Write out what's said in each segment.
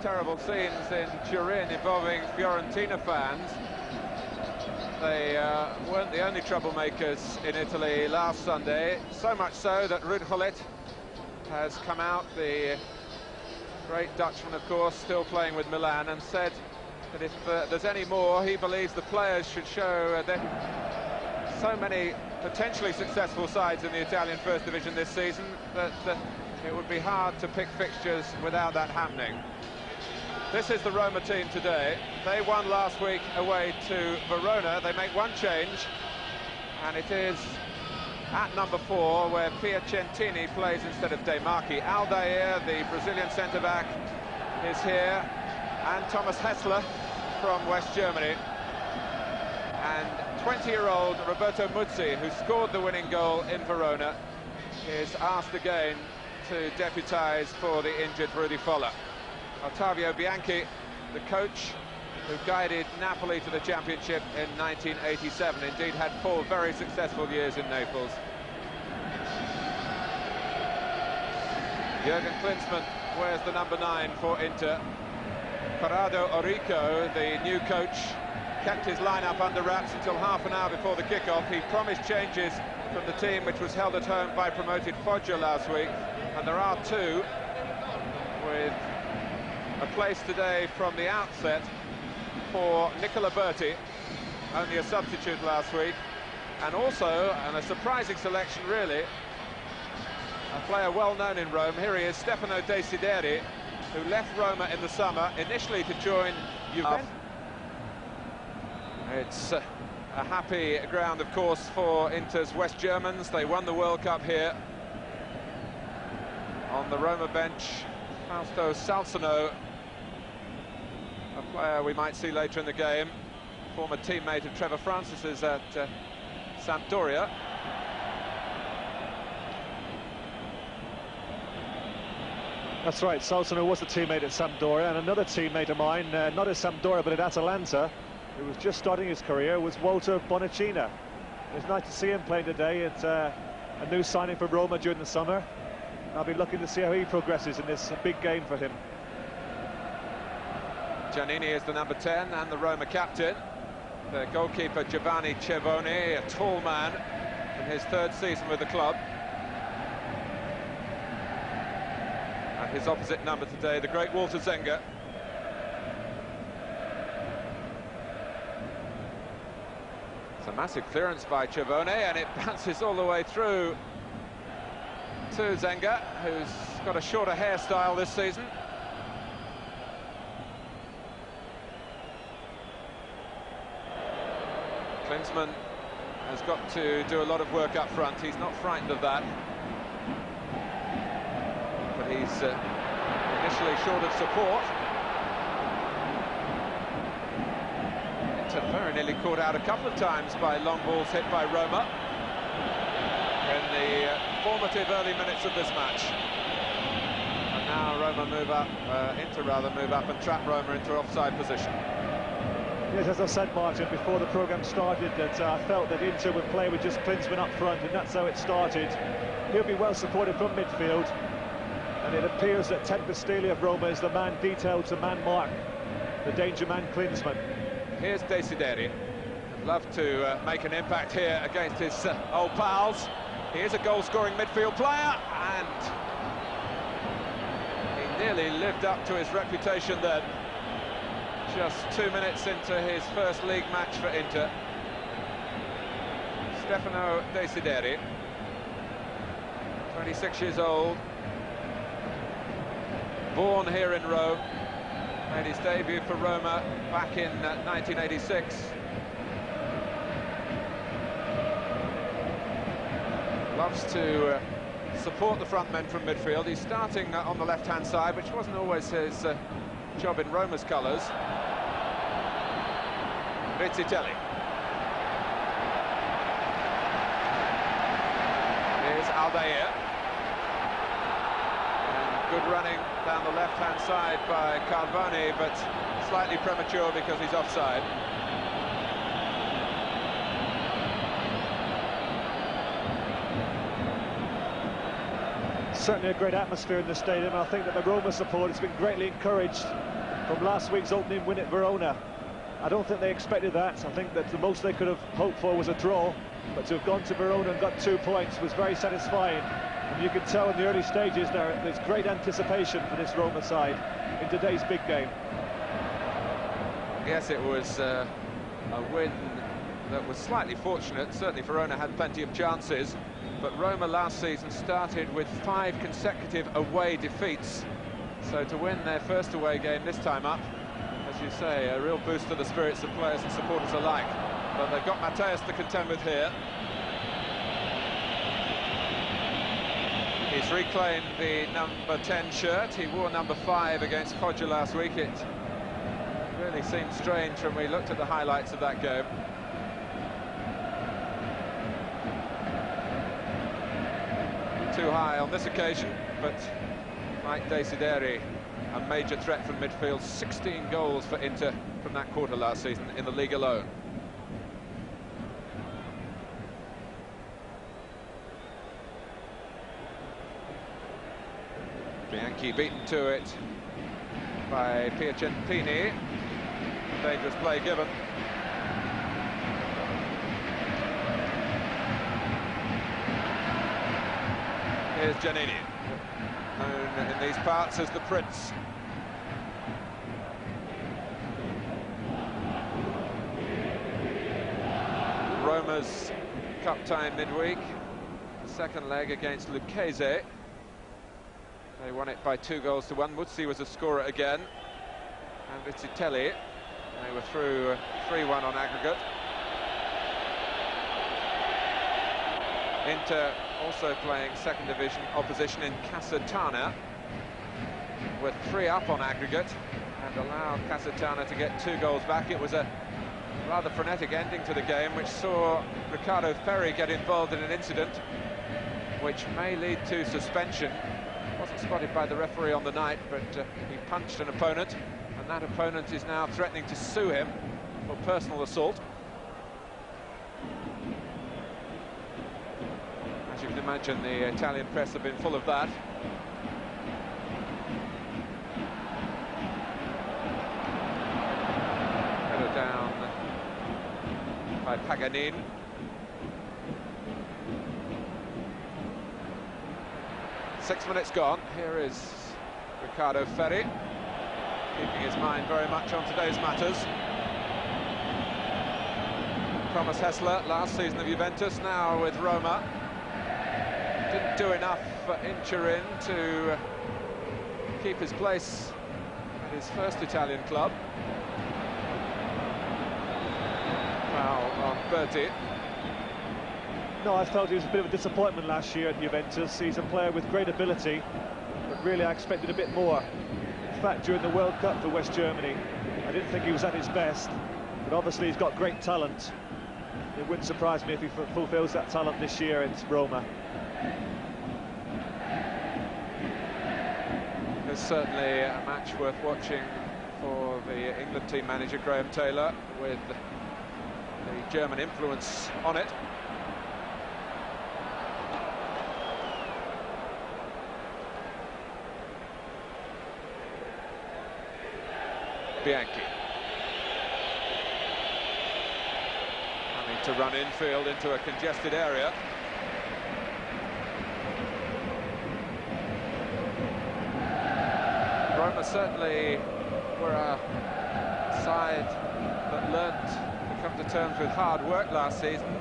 terrible scenes in Turin involving Fiorentina fans. They weren't the only troublemakers in Italy last Sunday, so much so that Ruud Gullit has come out, the great Dutchman, of course, still playing with Milan, and said that if there's any more, he believes the players should show that so many potentially successful sides in the Italian First Division this season that it would be hard to pick fixtures without that happening. This is the Roma team today. They won last week away to Verona. They make one change, and it is at number 4, where Piacentini plays instead of De Marchi. Aldair, the Brazilian centre-back, is here, and Thomas Hessler from West Germany. And 20-year-old Roberto Muzzi, who scored the winning goal in Verona, is asked again to deputise for the injured Rudi Foller. Ottavio Bianchi, the coach who guided Napoli to the championship in 1987, indeed had 4 very successful years in Naples. Jürgen Klinsmann wears the number 9 for Inter. Corrado Orico, the new coach, kept his lineup under wraps until half an hour before the kickoff. He promised changes from the team which was held at home by promoted Foggia last week, and there are 2, with a place today from the outset for Nicola Berti, only a substitute last week, and also, and a surprising selection really, a player well known in Rome. Here he is, Stefano Desideri, who left Roma in the summer, initially to join Juventus. It's a happy ground, of course, for Inter's West Germans. They won the World Cup here. On the Roma bench, Fausto Salzano, a player we might see later in the game, former teammate of Trevor Francis's at Sampdoria. That's right, Salzano was a teammate at Sampdoria, and another teammate of mine, not at Sampdoria but at Atalanta, who was just starting his career, was Walter Bonacina. It's nice to see him playing today. It's a new signing for Roma during the summer. I'll be looking to see how he progresses in this big game for him. Giannini is the number 10 and the Roma captain. The goalkeeper Giovanni Cevoni, a tall man in his 3rd season with the club. And his opposite number today, the great Walter Zenga. It's a massive clearance by Cevoni, and it bounces all the way through to Zenga, who's got a shorter hairstyle this season. Klinsmann has got to do a lot of work up front. He's not frightened of that. But he's initially short of support. Inter very nearly caught out a couple of times by long balls hit by Roma in the formative early minutes of this match. And now Roma move up, Inter rather move up and trap Roma into offside position. Yes, as I said, Martin, before the programme started, that I felt that Inter would play with just Klinsmann up front, and that's how it started. He'll be well supported from midfield, and it appears that Tempestili of Roma is the man detailed to man mark the danger man Klinsmann. Here's Desideri. Love to make an impact here against his old pals. He is a goal-scoring midfield player, and he nearly lived up to his reputation then. Just 2 minutes into his first league match for Inter. Stefano Desideri, 26 years old, born here in Rome, made his debut for Roma back in 1986. Loves to support the front men from midfield. He's starting on the left-hand side, which wasn't always his job in Roma's colours. Rizzitelli. Here's Aldair. And good running down the left-hand side by Carvani, but slightly premature because he's offside. Certainly a great atmosphere in the stadium. I think that the Roma support has been greatly encouraged from last week's opening win at Verona. I don't think they expected that. I think that the most they could have hoped for was a draw, but to have gone to Verona and got 2 points was very satisfying. And you can tell in the early stages there's great anticipation for this Roma side in today's big game. Yes, it was a win that was slightly fortunate. Certainly Verona had plenty of chances, but Roma last season started with 5 consecutive away defeats. So to win their first away game this time up, as you say, a real boost to the spirits of players and supporters alike. But they've got Mateus to contend with here. He's reclaimed the number 10 shirt. He wore number 5 against Foggia last week. It really seemed strange when we looked at the highlights of that game. Too high on this occasion, but Mike Desideri, a major threat from midfield. 16 goals for Inter from that quarter last season in the league alone. Bianchi beaten to it by Piacentini. Dangerous play given. Here's Giannini, known in these parts as the Prince. Roma's cup time midweek, the second leg against Lucchese. They won it by 2-1. Muzzi was a scorer again, and Rizzitelli. They were through 3-1 on aggregate. Inter also playing second division opposition in Casatana, were 3 up on aggregate and allowed Casatana to get 2 goals back. It was a rather frenetic ending to the game, which saw Riccardo Ferri get involved in an incident which may lead to suspension. Wasn't spotted by the referee on the night, but he punched an opponent, and that opponent is now threatening to sue him for personal assault. As you can imagine, the Italian press have been full of that. Header down by Paganin. Six minutes gone. Here is Riccardo Ferri, keeping his mind very much on today's matters. Thomas Hessler, last season of Juventus, now with Roma. Didn't do enough in Turin to keep his place at his first Italian club. Foul on Berti. No, I felt he was a bit of a disappointment last year at Juventus. He's a player with great ability, but really I expected a bit more. In fact, during the World Cup for West Germany, I didn't think he was at his best, but obviously he's got great talent. It wouldn't surprise me if he fulfills that talent this year in Roma. It's certainly a match worth watching for the England team manager Graham Taylor, with the German influence on it. Bianchi having to run infield into a congested area. Roma certainly were a side that learnt to come to terms with hard work last season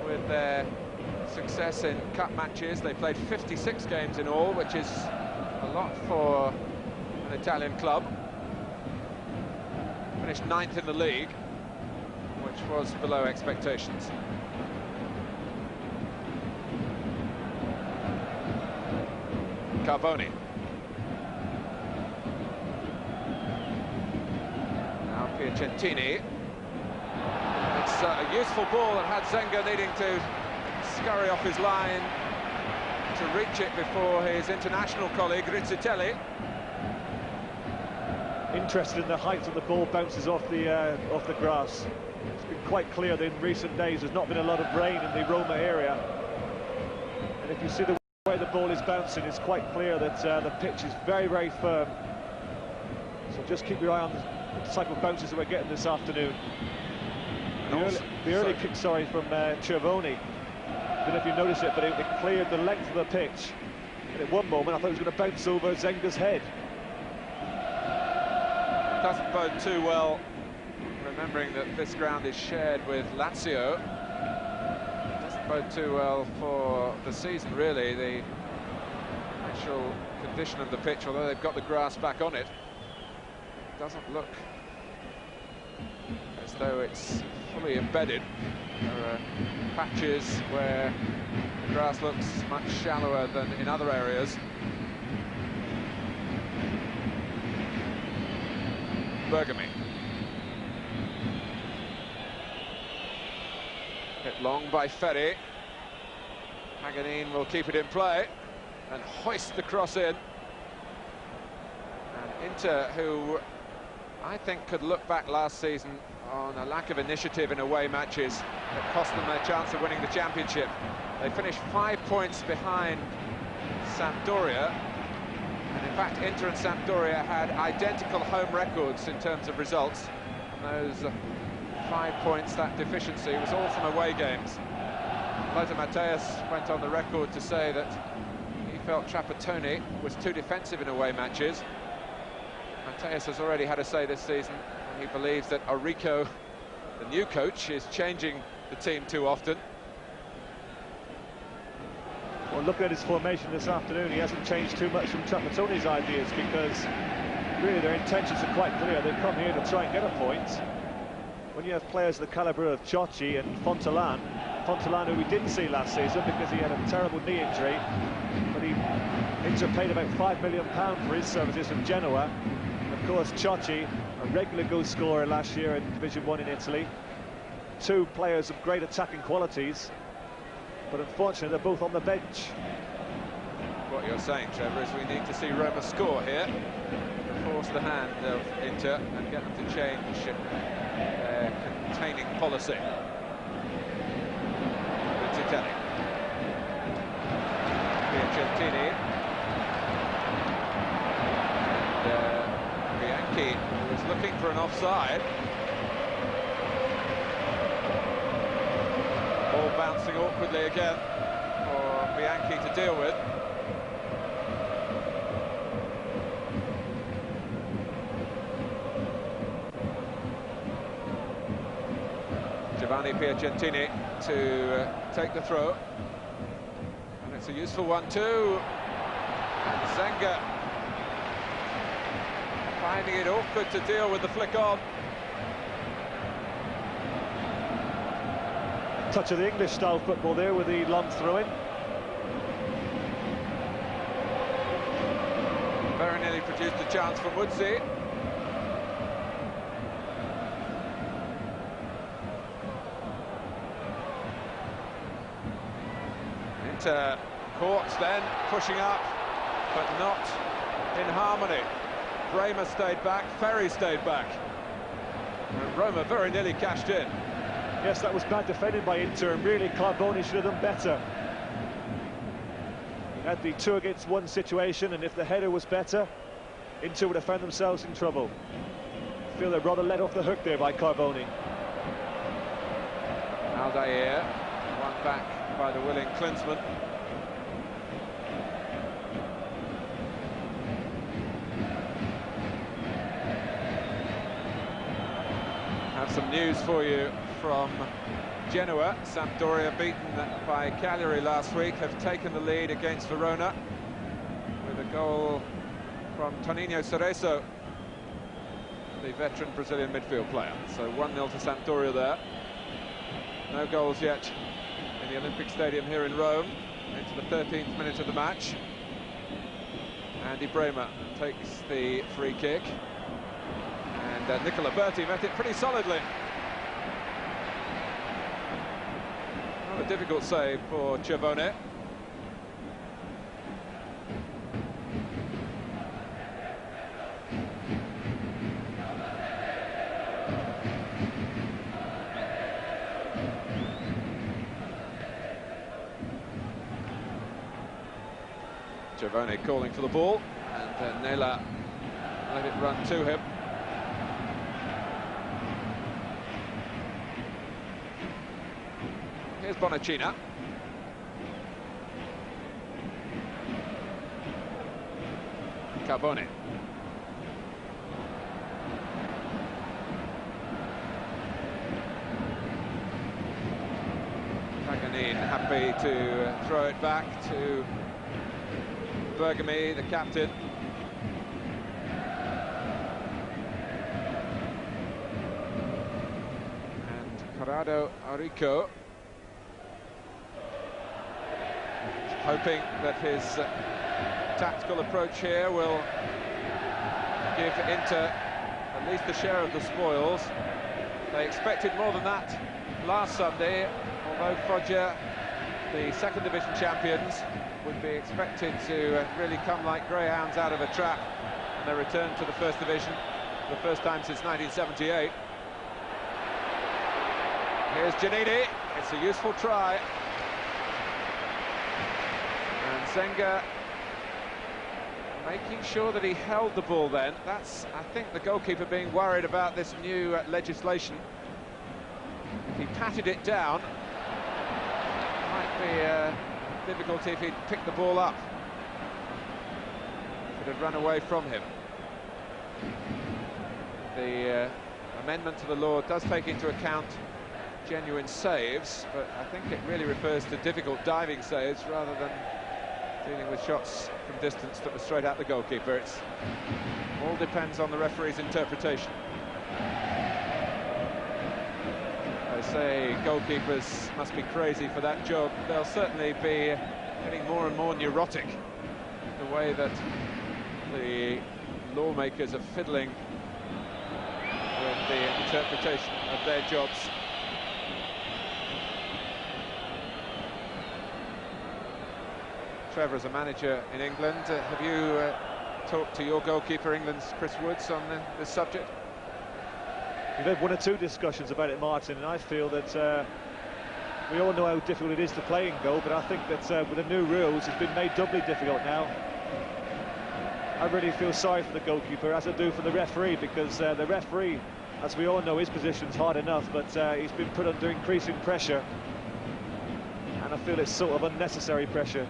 with their success in cup matches. They played 56 games in all, which is a lot for an Italian club. Finished 9th in the league, which was below expectations. Carboni. Now Piacentini. It's a useful ball that had Zenga needing to scurry off his line to reach it before his international colleague Rizzitelli. Interested in the height that the ball bounces off the grass. It's been quite clear that in recent days there's not been a lot of rain in the Roma area, and if you see the way way the ball is bouncing, it's quite clear that the pitch is very, very firm. So just keep your eye on the type of bounces that we're getting this afternoon. The early kick, from Stagione. I don't know if you noticed it, but it cleared the length of the pitch. And at one moment, I thought it was going to bounce over Zenga's head. Doesn't bode too well, remembering that this ground is shared with Lazio. Doesn't bode too well for the season, really. The actual condition of the pitch, although they've got the grass back on it, doesn't look as though it's fully embedded. There are patches where the grass looks much shallower than in other areas. Bergami. Hit long by Ferri. Paganin will keep it in play and hoist the cross in. And Inter, who I think could look back last season on a lack of initiative in away matches that cost them their chance of winning the championship. They finished 5 points behind Sampdoria. And in fact, Inter and Sampdoria had identical home records in terms of results. And those 5 points, that deficiency, was all from away games. Lothar Matthäus went on the record to say that he felt Trapattoni was too defensive in away matches. Matthäus has already had a say this season, and he believes that Orico, the new coach, is changing the team too often. Well, looking at his formation this afternoon, he hasn't changed too much from Trapattoni's ideas, because really their intentions are quite clear. They've come here to try and get a point. When you have players of the calibre of Ciocci and Fontalan, who we didn't see last season because he had a terrible knee injury, but Inter paid about £5 million for his services from Genoa. And of course, Ciocci, a regular goal scorer last year in Division 1 in Italy. Two players of great attacking qualities, but unfortunately they're both on the bench. What you're saying, Trevor, is we need to see Roma score here to force the hand of Inter and get them to change their containing policy. Rizzitelli. Piacentini. And Bianchi was looking for an offside. Ball bouncing awkwardly again for Bianchi to deal with. Giovanni Piacentini to take the throw, and it's a useful one too. And Zenga finding it awkward to deal with the flick on. Touch of the English style football there with the long throw-in. Very nearly produced a chance for Muzzi. Inter caught then, pushing up, but not in harmony. Bremer stayed back, Ferri stayed back. And Roma very nearly cashed in. Yes, that was bad defended by Inter, and really Carboni should have done better. He had the 2-against-1 situation, and if the header was better, Inter would have found themselves in trouble. I feel they're rather let off the hook there by Carboni. Aldair, one back by the willing Klinsmann. Have some news for you from Genoa. Sampdoria, beaten by Cagliari last week, have taken the lead against Verona with a goal from Toninho Cerezo, the veteran Brazilian midfield player. So 1-0 to Sampdoria there. No goals yet in the Olympic Stadium here in Rome, into the 13th minute of the match. Andy Bremer takes the free kick, and Nicola Berti met it pretty solidly. Not a difficult save for Ciavone. Stagione calling for the ball, and Nela let it run to him. Here's Bonacina. Carbone. Paganini happy to throw it back to Bergami, the captain. And Corrado Arico, hoping that his tactical approach here will give Inter at least a share of the spoils. They expected more than that last Sunday, although Foggia, the second division champions, would be expected to really come like greyhounds out of a trap and they return to the first division for the first time since 1978. Here's Giannini. It's a useful try. And Zenga making sure that he held the ball then. That's, I think, the goalkeeper being worried about this new legislation. If he patted it down, it might be a difficulty if he'd picked the ball up. It had run away from him. The amendment to the law does take into account genuine saves, but I think it really refers to difficult diving saves rather than dealing with shots from distance that were straight at the goalkeeper. It all depends on the referee's interpretation. I say goalkeepers must be crazy for that job. They'll certainly be getting more and more neurotic the way that the lawmakers are fiddling with the interpretation of their jobs. Trevor, as a manager in England, have you talked to your goalkeeper, England's Chris Woods, on this subject? We've had one or two discussions about it, Martin, and I feel that we all know how difficult it is to play in goal, but I think that with the new rules it's been made doubly difficult now. I really feel sorry for the goalkeeper, as I do for the referee, because the referee, as we all know, his position's hard enough, but he's been put under increasing pressure, and I feel it's sort of unnecessary pressure.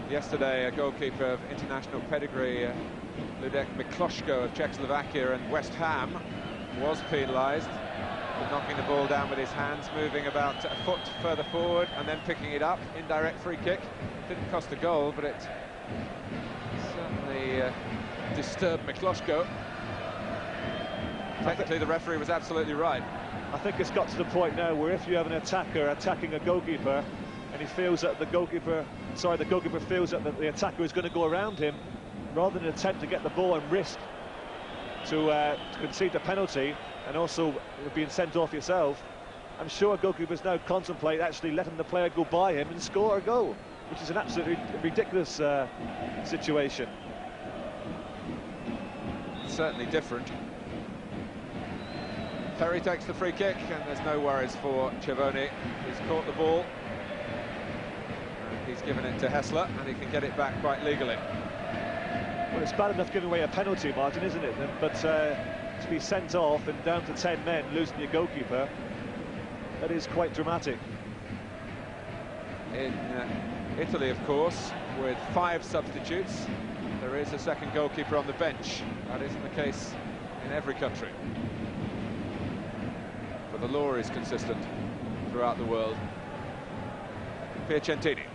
Yesterday, a goalkeeper of international pedigree, Ludek Mikloško of Czechoslovakia and West Ham, was penalised for knocking the ball down with his hands, moving about a foot further forward and then picking it up. Indirect free kick. Didn't cost a goal, but it certainly disturbed Mikloško. Technically, the referee was absolutely right. I think it's got to the point now where if you have an attacker attacking a goalkeeper and he feels that the goalkeeper feels that the attacker is going to go around him, rather than attempt to get the ball and risk to concede the penalty and also being sent off yourself, I'm sure goalkeepers now contemplate actually letting the player go by him and score a goal, which is an absolutely ridiculous situation. Certainly different. Perry takes the free kick and there's no worries for Cevoni. He's caught the ball. He's given it to Hessler and he can get it back quite legally. Well, it's bad enough giving away a penalty, Martin, isn't it? But to be sent off and down to 10 men, losing your goalkeeper, that is quite dramatic. In Italy, of course, with 5 substitutes, there is a second goalkeeper on the bench. That isn't the case in every country. But the law is consistent throughout the world. Piacentini.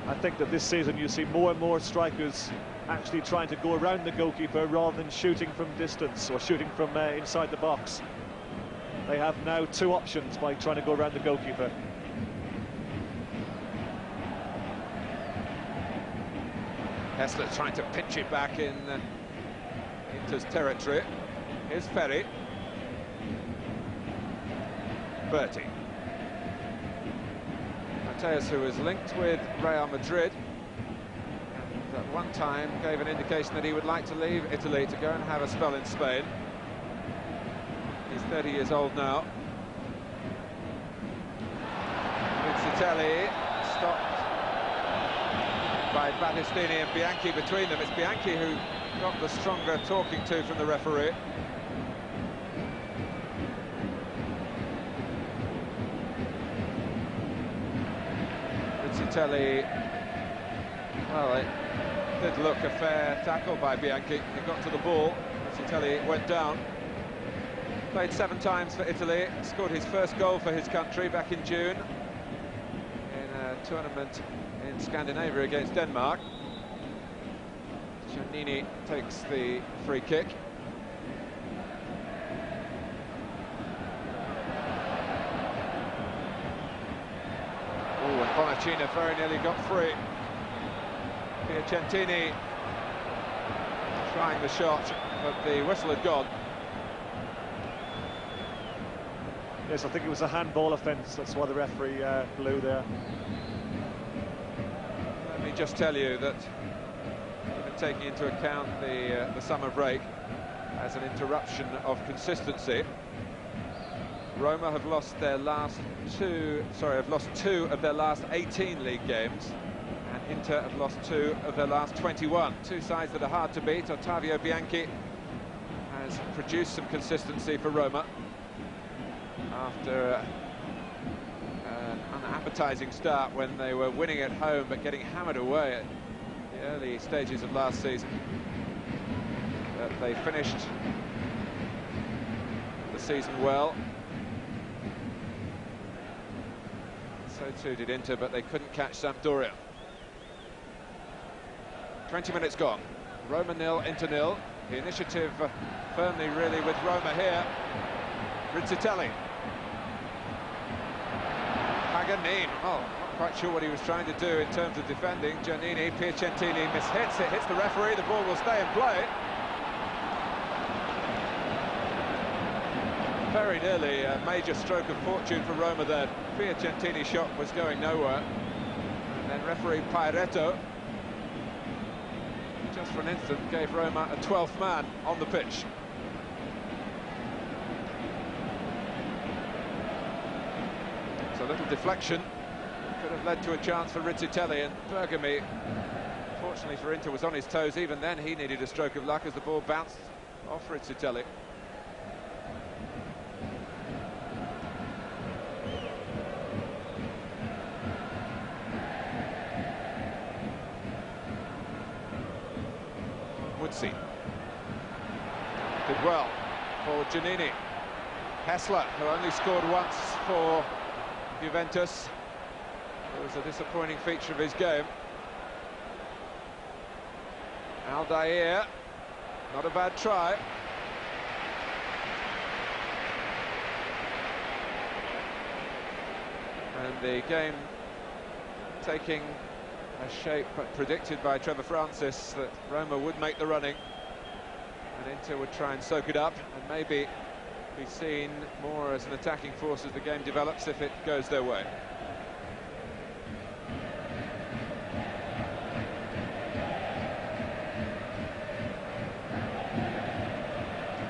I think that this season you see more and more strikers actually trying to go around the goalkeeper rather than shooting from distance or shooting from inside the box. They have now 2 options by trying to go around the goalkeeper. Hessler trying to pinch it back in Inter's territory. Here's Ferri. Berti. Mateus, who was linked with Real Madrid, and at one time gave an indication that he would like to leave Italy to go and have a spell in Spain. He's 30 years old now. Vizzitelli stopped by Battistini and Bianchi between them. It's Bianchi who got the stronger talking to from the referee. Rizzitelli, well, it did look a fair tackle by Bianchi. He got to the ball. Rizzitelli went down. Played 7 times for Italy, scored his first goal for his country back in June in a tournament in Scandinavia against Denmark. Giannini takes the free kick. Oh, and Bonacina very nearly got free. Piacentini trying the shot, but the whistle had gone. Yes, I think it was a handball offence. That's why the referee blew there. Let me just tell you that, even taking into account the summer break as an interruption of consistency, Roma have lost their last two of their last 18 league games, and Inter have lost 2 of their last 21. 2 sides that are hard to beat. Ottavio Bianchi has produced some consistency for Roma after an unappetizing start when they were winning at home but getting hammered away at the early stages of last season. But they finished the season well. So too did Inter, but they couldn't catch Sampdoria. 20 minutes gone. Roma 0, Inter 0. The initiative firmly really with Roma here. Rizzitelli. Paganini, oh, not quite sure what he was trying to do in terms of defending. Giannini, Piacentini mishits it, hits the referee, the ball will stay in play. Very nearly a major stroke of fortune for Roma there. Piacentini's shot was going nowhere. And then referee Paeretto, just for an instant, gave Roma a 12th man on the pitch. A little deflection could have led to a chance for Rizzitelli, and Bergami, fortunately for Inter, was on his toes. Even then he needed a stroke of luck as the ball bounced off Rizzitelli. Muzzi did well for Giannini. Hessler, who only scored once for Juventus, it was a disappointing feature of his game. Aldair, not a bad try. And the game taking a shape predicted by Trevor Francis, that Roma would make the running and Inter would try and soak it up and maybe be seen more as an attacking force as the game develops if it goes their way.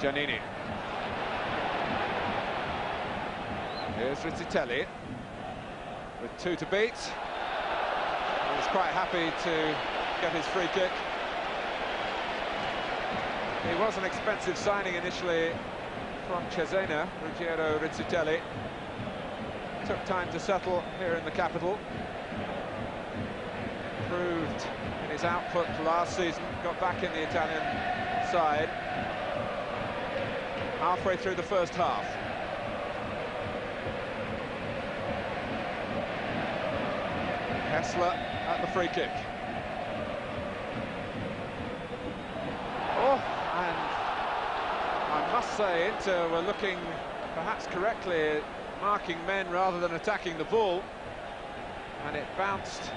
Giannini. Here's Rizzitelli with 2 to beat. He's quite happy to get his free kick. He was an expensive signing initially from Cesena. Ruggiero Rizzitelli took time to settle here in the capital. Proved in his output last season, got back in the Italian side halfway through the first half. Hessler at the free kick. Oh, and I must say Inter were looking perhaps correctly at marking men rather than attacking the ball, and it bounced,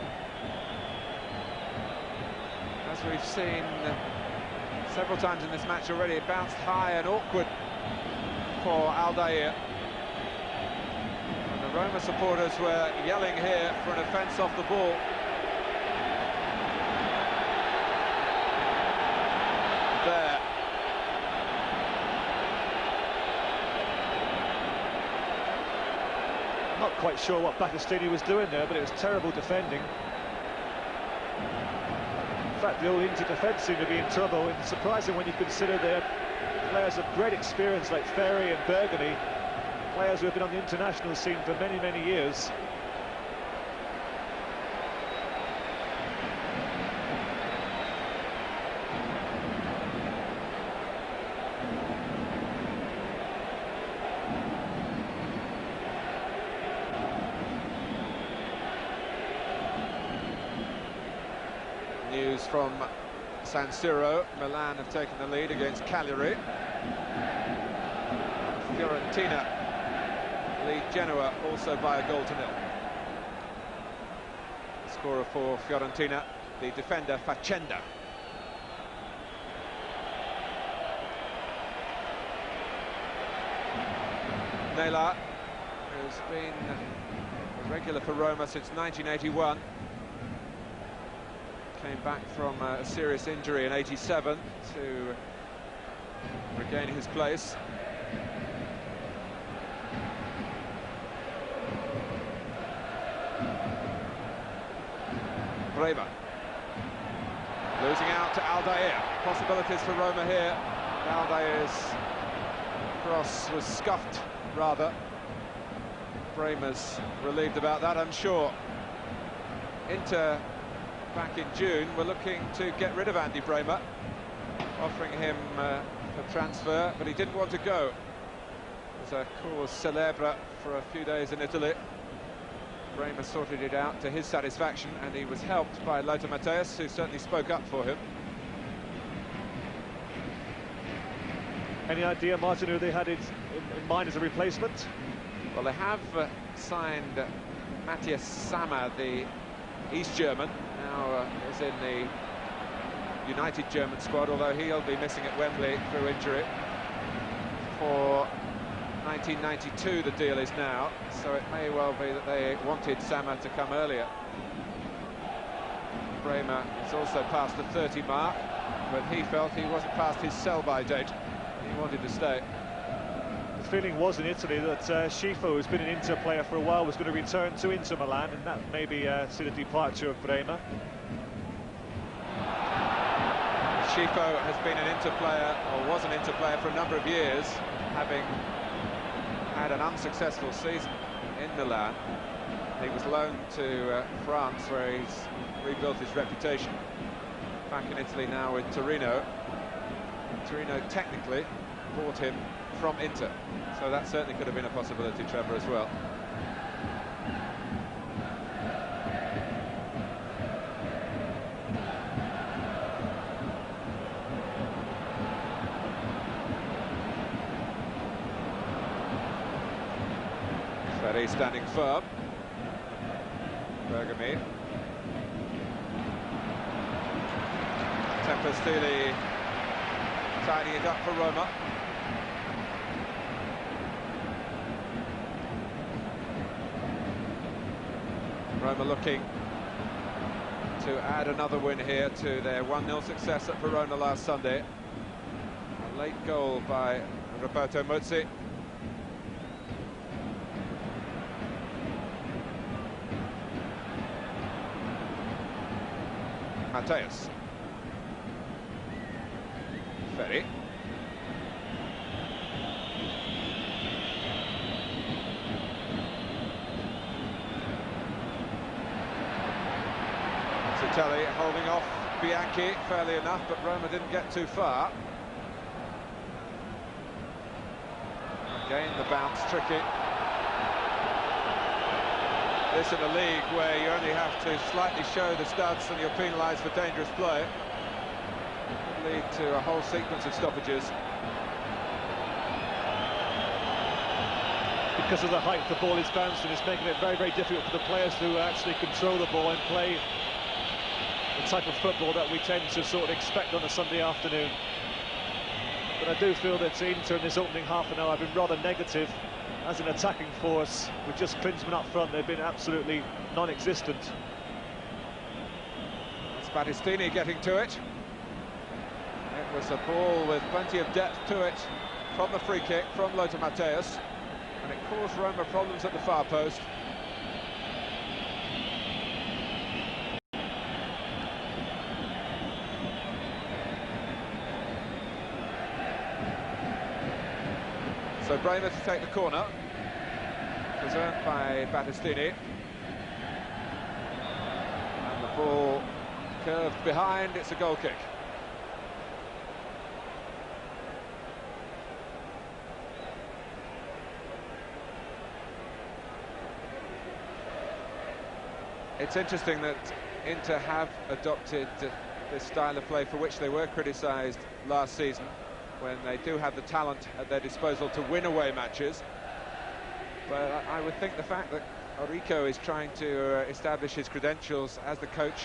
as we've seen several times in this match already, it bounced high and awkward for Aldair. And the Roma supporters were yelling here for an offence off the ball. There. Not quite sure what Battistini was doing there, but it was terrible defending. fact, the old Inter defence seem to be in trouble, and surprising when you consider their players of great experience like Ferry and Bergamy, players who have been on the international scene for many, many years. News from San Siro. Milan have taken the lead against Cagliari. Fiorentina lead Genoa also by a goal to nil. Scorer for Fiorentina, the defender Facenda. Nela, who's been a regular for Roma since 1981. Came back from a serious injury in '87 to regain his place. Breva losing out to Aldair. Possibilities for Roma here. Aldair's cross was scuffed, rather. Bremer's relieved about that, I'm sure. Inter, back in June, we're looking to get rid of Andy Bremer, offering him a transfer, but he didn't want to go. It was a cause célèbre for a few days in Italy. Bremer sorted it out to his satisfaction, and he was helped by Lothar Matthäus, who certainly spoke up for him. Any idea, Martin, who they had in mind as a replacement? Well, they have signed Matthias Sammer, the East German, now is in the United German squad, although he'll be missing at Wembley through injury. For 1992 the deal is now, so it may well be that they wanted Sammer to come earlier. Bremer has also passed the 30 mark, but he felt he wasn't past his sell-by date. He wanted to stay. The feeling was in Italy that Schifo, who's been an Inter player for a while, was going to return to Inter Milan, and that maybe see the departure of Bremer. Schifo has been an Inter player, or was an Inter player for a number of years, having had an unsuccessful season in Milan. He was loaned to France, where he's rebuilt his reputation. Back in Italy now with Torino. Torino technically bought him from Inter, so that certainly could have been a possibility, Trevor, as well. Ferry standing firm. Bergamy. Tempestini tidying it up for Roma. Roma looking to add another win here to their 1-0 success at Verona last Sunday. A late goal by Roberto Muzzi. Matthäus. Ferry. Telly holding off Bianchi fairly enough, but Roma didn't get too far. Again, the bounce tricky. This in a league where you only have to slightly show the studs and you're penalised for dangerous play. Could lead to a whole sequence of stoppages. Because of the height the ball is bouncing, it's making it very, very difficult for the players to actually control the ball and play the type of football that we tend to sort of expect on a Sunday afternoon. But I do feel that Inter in this opening half an hour have been rather negative as an attacking force. With just Klinsmann up front, they've been absolutely non-existent. It's Battistini getting to it. It was a ball with plenty of depth to it from the free kick from Lothar Matthäus, and it caused Roma problems at the far post. So Bremer to take the corner. It was earned by Battistini. And the ball curved behind, it's a goal kick. It's interesting that Inter have adopted this style of play for which they were criticised last season, when they do have the talent at their disposal to win away matches. But I would think the fact that Orico is trying to establish his credentials as the coach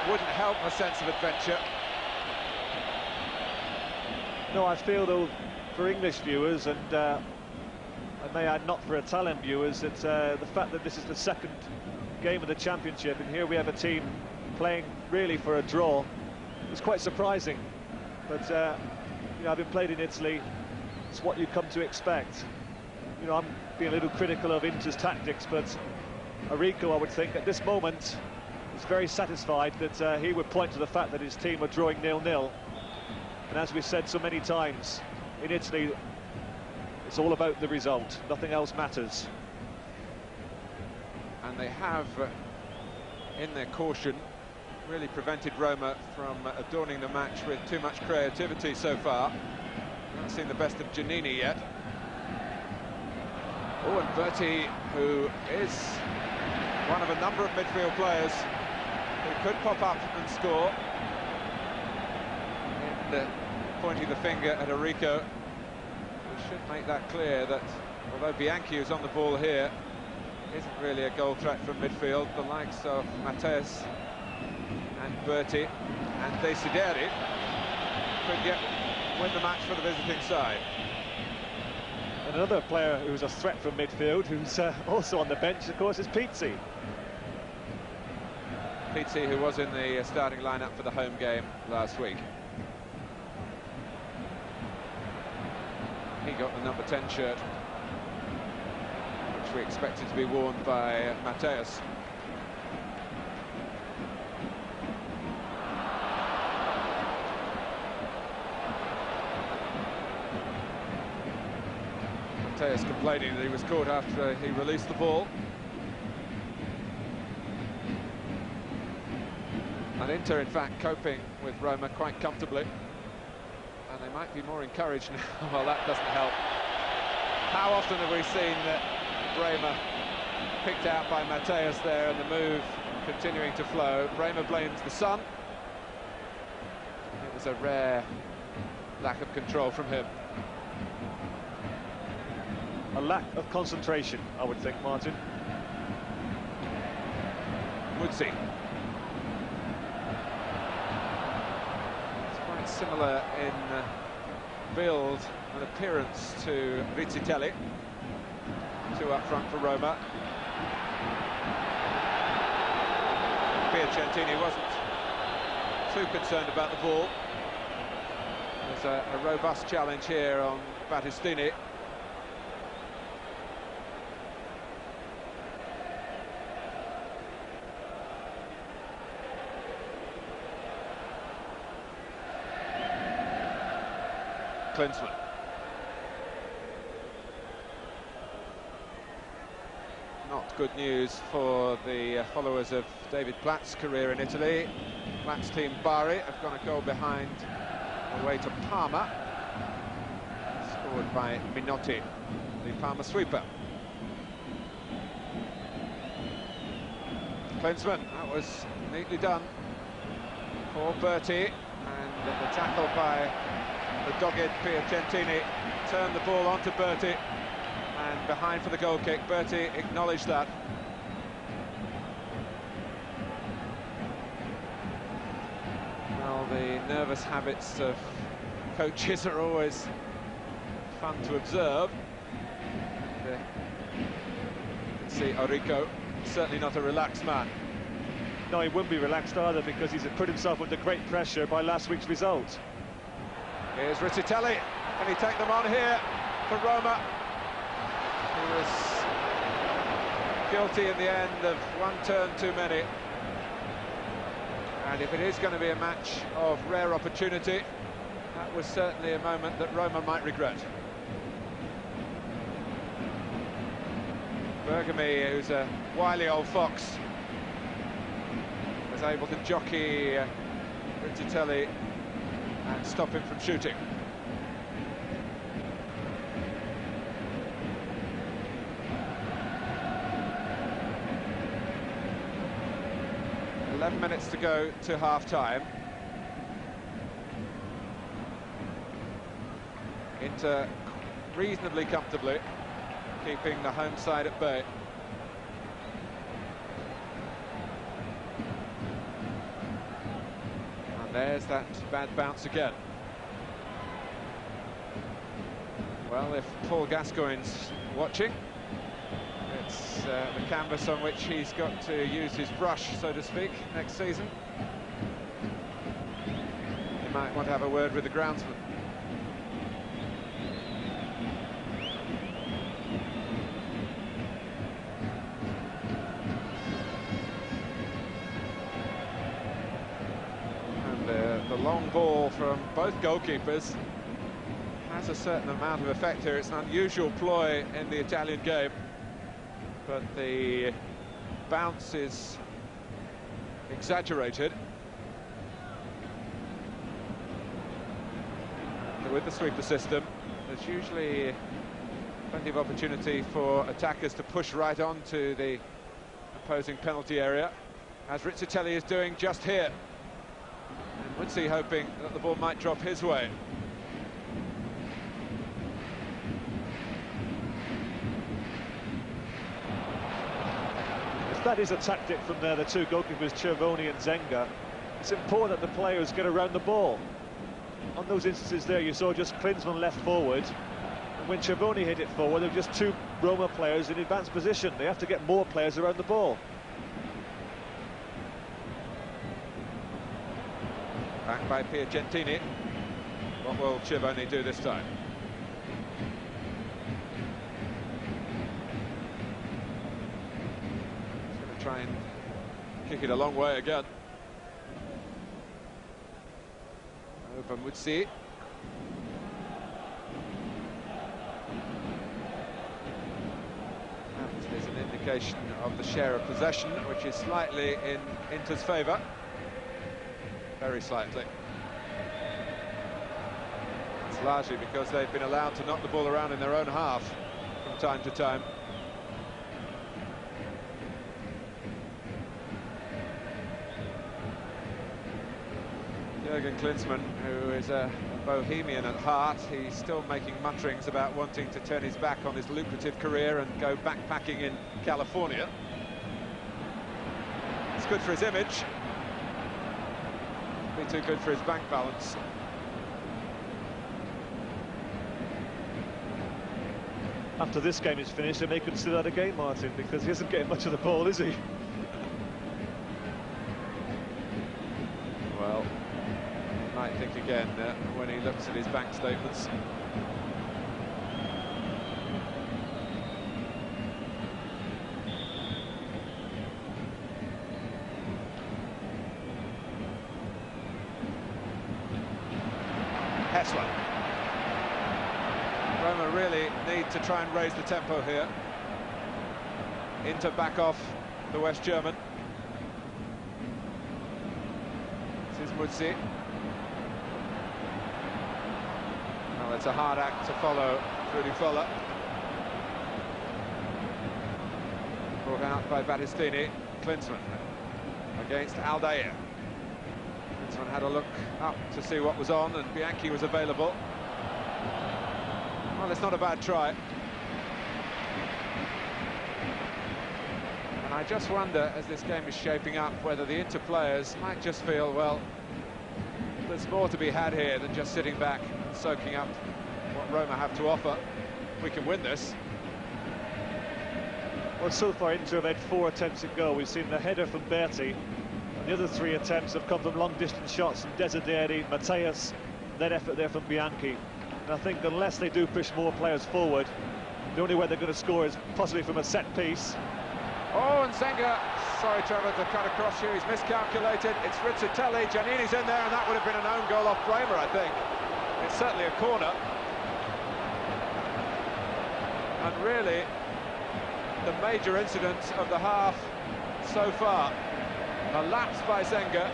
wouldn't help a sense of adventure. No, I feel though, for English viewers, and I may add not for Italian viewers, it's the fact that this is the second game of the championship, and here we have a team playing really for a draw. It's quite surprising, but you know, having played in Italy, it's what you come to expect. You know, I'm being a little critical of Inter's tactics, but Orico, I would think, at this moment, is very satisfied that he would point to the fact that his team were drawing 0-0. And as we've said so many times, in Italy, it's all about the result. Nothing else matters. And they have, in their caution, really prevented Roma from adorning the match with too much creativity so far. Not seen the best of Giannini yet. Oh, and Berti, who is one of a number of midfield players who could pop up and score. And pointing the finger at Orico, we should make that clear that although Bianchi is on the ball here, isn't really a goal threat from midfield. The likes of Matteus and Berti and Desideri could win the match for the visiting side. And another player who's a threat from midfield, who's also on the bench, of course, is Pizzi. Pizzi, who was in the starting lineup for the home game last week. He got the number 10 shirt, which we expected to be worn by Matteus. Matteus complaining that he was caught after he released the ball. And Inter, in fact, coping with Roma quite comfortably. And they might be more encouraged now. Well, that doesn't help. How often have we seen Bremer picked out by Matteus there, and the move continuing to flow? Bremer blames the sun. It was a rare lack of control from him. A lack of concentration, I would think, Martin. Muzzi. It's quite similar in build and appearance to Rizzitelli. Two up front for Roma. Piacentini wasn't too concerned about the ball. There's a robust challenge here on Battistini. Klinsmann. Not good news for the followers of David Platt's career in Italy. Platt's team Bari have gone a goal behind away to Parma. Scored by Minotti, the Parma sweeper. Klinsmann, that was neatly done for Berti, and the tackle by the dogged Piacentini turned the ball onto Berti, and behind for the goal kick. Berti acknowledged that. Well, the nervous habits of coaches are always fun to observe. You can see Orico, certainly not a relaxed man. No, he wouldn't be relaxed either, because he's put himself under great pressure by last week's result. Here's Rizzitelli. Can he take them on here for Roma? He was guilty in the end of one turn too many. And if it is going to be a match of rare opportunity, that was certainly a moment that Roma might regret. Bergamy, who's a wily old fox, was able to jockey Rizzitelli and stop him from shooting. "11 minutes to go to half-time. Inter reasonably comfortably keeping the home side at bay. And there's that bad bounce again. Well, if Paul Gascoigne's watching, it's the canvas on which he's got to use his brush, so to speak, next season. He might want to have a word with the groundsman. The long ball from both goalkeepers has a certain amount of effect here. It's an unusual ploy in the Italian game, but the bounce is exaggerated. With the sweeper system, there's usually plenty of opportunity for attackers to push right onto the opposing penalty area, as Rizzitelli is doing just here. And Woodsie hoping that the ball might drop his way. If that is a tactic from the two goalkeepers, Cervoni and Zenga, it's important that the players get around the ball. On those instances there, you saw just Klinsmann left forward, and when Cervoni hit it forward, there were just two Roma players in advanced position. They have to get more players around the ball. Back by Piacentini. What will Cervoni do this time? He's going to try and kick it a long way again. Over Woodsie. That is an indication of the share of possession, which is slightly in Inter's favour. Very slightly. It's largely because they've been allowed to knock the ball around in their own half from time to time. Jürgen Klinsmann, who is a bohemian at heart, he's still making mutterings about wanting to turn his back on his lucrative career and go backpacking in California. It's good for his image. Be too good for his bank balance. After this game is finished, they may consider that a game, Martin, because he isn't getting much of the ball, is he? Well, he might think again when he looks at his bank statements. Roma really need to try and raise the tempo here. Inter back off the West German. This is Woodsie. Well, it's a hard act to follow Rudy Foller. Brought out by Battistini. Klinsmann against Aldair. Klinsmann had a look up to see what was on, and Bianchi was available. Well, it's not a bad try. And I just wonder, as this game is shaping up, whether the Inter players might just feel, well, there's more to be had here than just sitting back and soaking up what Roma have to offer. We can win this. Well, so far Inter have had 4 attempts at goal. We've seen the header from Berti, and the other 3 attempts have come from long-distance shots from Desideri, Matteus, that effort there from Bianchi. And I think unless they do push more players forward, the only way they're going to score is possibly from a set piece. Oh, and Zenga, sorry Trevor to cut across you, he's miscalculated. It's Rizzitelli, Giannini's in there, and that would have been an own goal off Bremer, I think. It's certainly a corner. And really, the major incident of the half so far. A lapse by Zenga.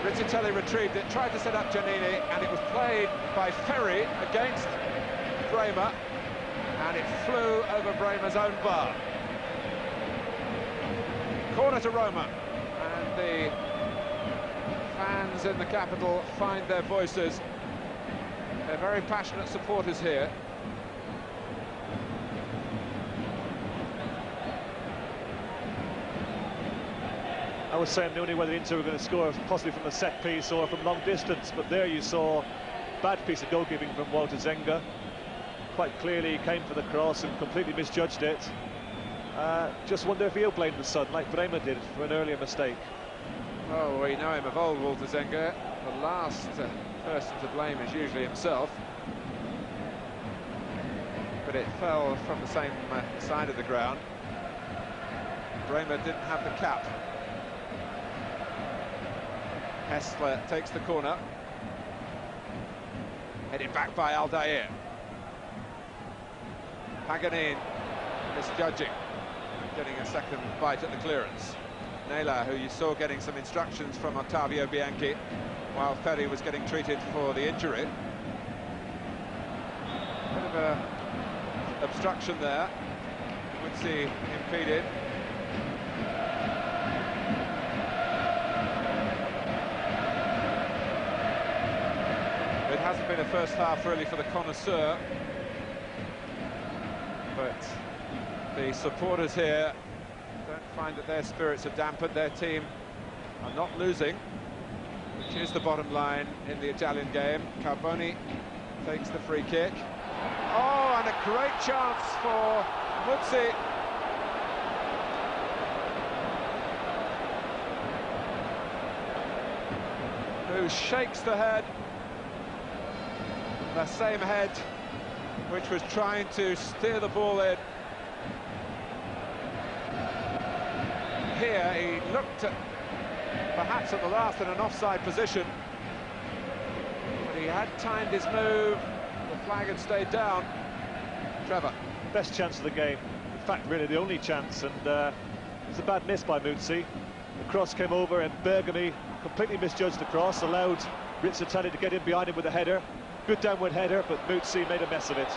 Rizzitelli retrieved it, tried to set up Giannini, and it was played by Ferry against Bremer, and it flew over Bremer's own bar. Corner to Roma, and the fans in the capital find their voices. They're very passionate supporters here. I was saying the only way the Inter were going to score was possibly from a set piece or from long distance, but there you saw a bad piece of goalkeeping from Walter Zenga. Quite clearly he came for the cross and completely misjudged it. Just wonder if he'll blame the sun like Bremer did for an earlier mistake. Oh, we know him of old, Walter Zenga. The last person to blame is usually himself. But it fell from the same side of the ground. Bremer didn't have the cap. Hessler takes the corner. Headed back by Aldair. Paganin misjudging, getting a second bite at the clearance. Naylor, who you saw getting some instructions from Ottavio Bianchi, while Ferry was getting treated for the injury. Bit of a obstruction there. Muzzi impeded. It hasn't been a first half really for the connoisseur, but the supporters here don't find that their spirits are dampened. Their team are not losing, which is the bottom line in the Italian game. Carboni takes the free kick. Oh, and a great chance for Muzzi. Who shakes the head. The same head which was trying to steer the ball in. Here he looked at, perhaps at the last, in an offside position, but he had timed his move. The flag had stayed down. Trevor. Best chance of the game, in fact really the only chance, and it was a bad miss by Muzzi. The cross came over and Bergami completely misjudged the cross, allowed Rizzitelli to get in behind him with a header. Good downward header, but Muzzi made a mess of it.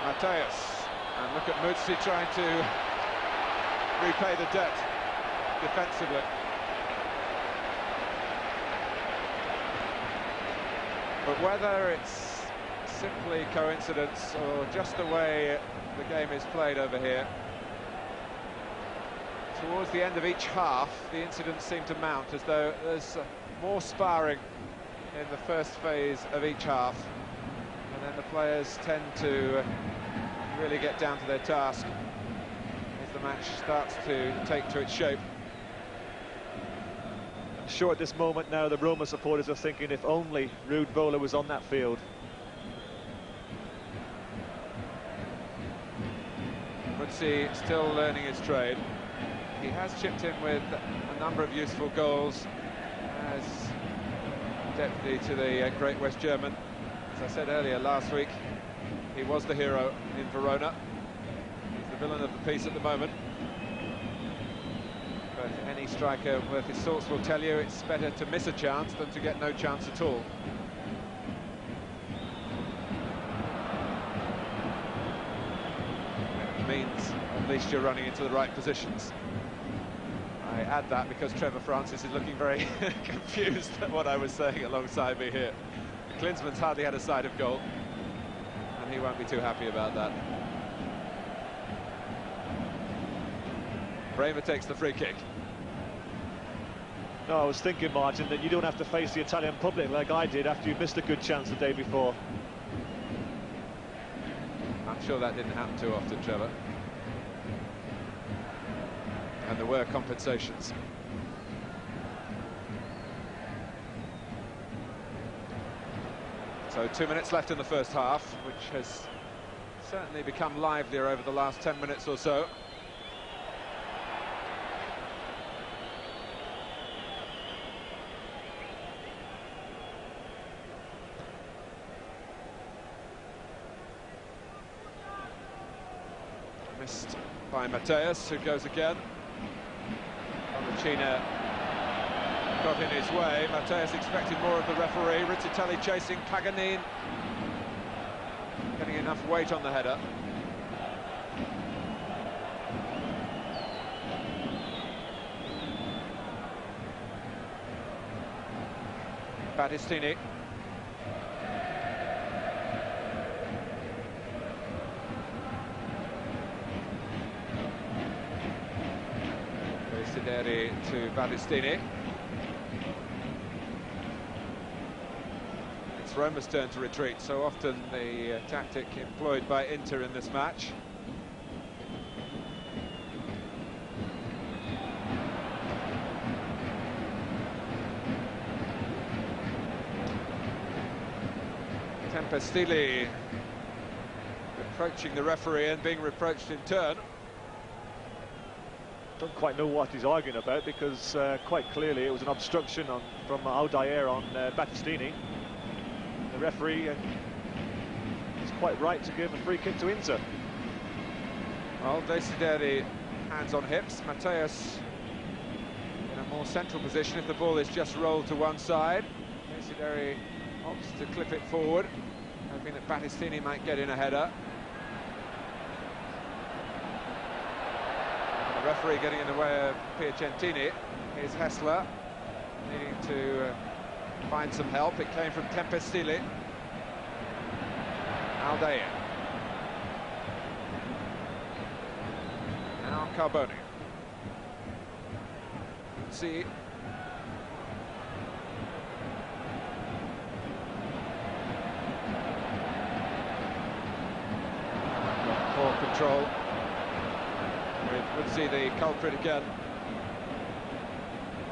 Mateus, and look at Muzzi trying to repay the debt defensively. But whether it's simply coincidence or just the way the game is played over here, towards the end of each half, the incidents seem to mount, as though there's more sparring in the first phase of each half, and then the players tend to really get down to their task as the match starts to take to its shape. I'm sure at this moment now the Roma supporters are thinking if only Ruud Vola was on that field. Muzzi still learning his trade. He has chipped in with a number of useful goals as deputy to the Great West German. As I said earlier, last week he was the hero in Verona. He's the villain of the piece at the moment. But any striker worth his salts will tell you it's better to miss a chance than to get no chance at all. It means at least you're running into the right positions. I add that because Trevor Francis is looking very confused at what I was saying alongside me here. Klinsmann's hardly had a sight of goal, and he won't be too happy about that. Bremer takes the free kick. No, I was thinking, Martin, that you don't have to face the Italian public like I did after you missed a good chance the day before. I'm sure that didn't happen too often, Trevor. And there were compensations. So 2 minutes left in the first half, which has certainly become livelier over the last 10 minutes or so. against by Mateus, who goes again. Bonacina got in his way. Mateus expected more of the referee. Rizzitelli chasing Paganin, getting enough weight on the header. Battistini. Desideri to Battistini. It's Roma's turn to retreat, so often the tactic employed by Inter in this match. Tempestili reproaching the referee and being reproached in turn. Don't quite know what he's arguing about, because quite clearly it was an obstruction from Aldair on Battistini. The referee is quite right to give a free kick to Inter. Well, Desideri hands on hips. Mateus in a more central position if the ball is just rolled to one side. Desideri opts to clip it forward, hoping that Battistini might get in a header. The referee getting in the way of Piacentini. Here's Hessler, needing to find some help. It came from Tempestili. Aldair. Now Carboni. See. Poor control. We would see the culprit again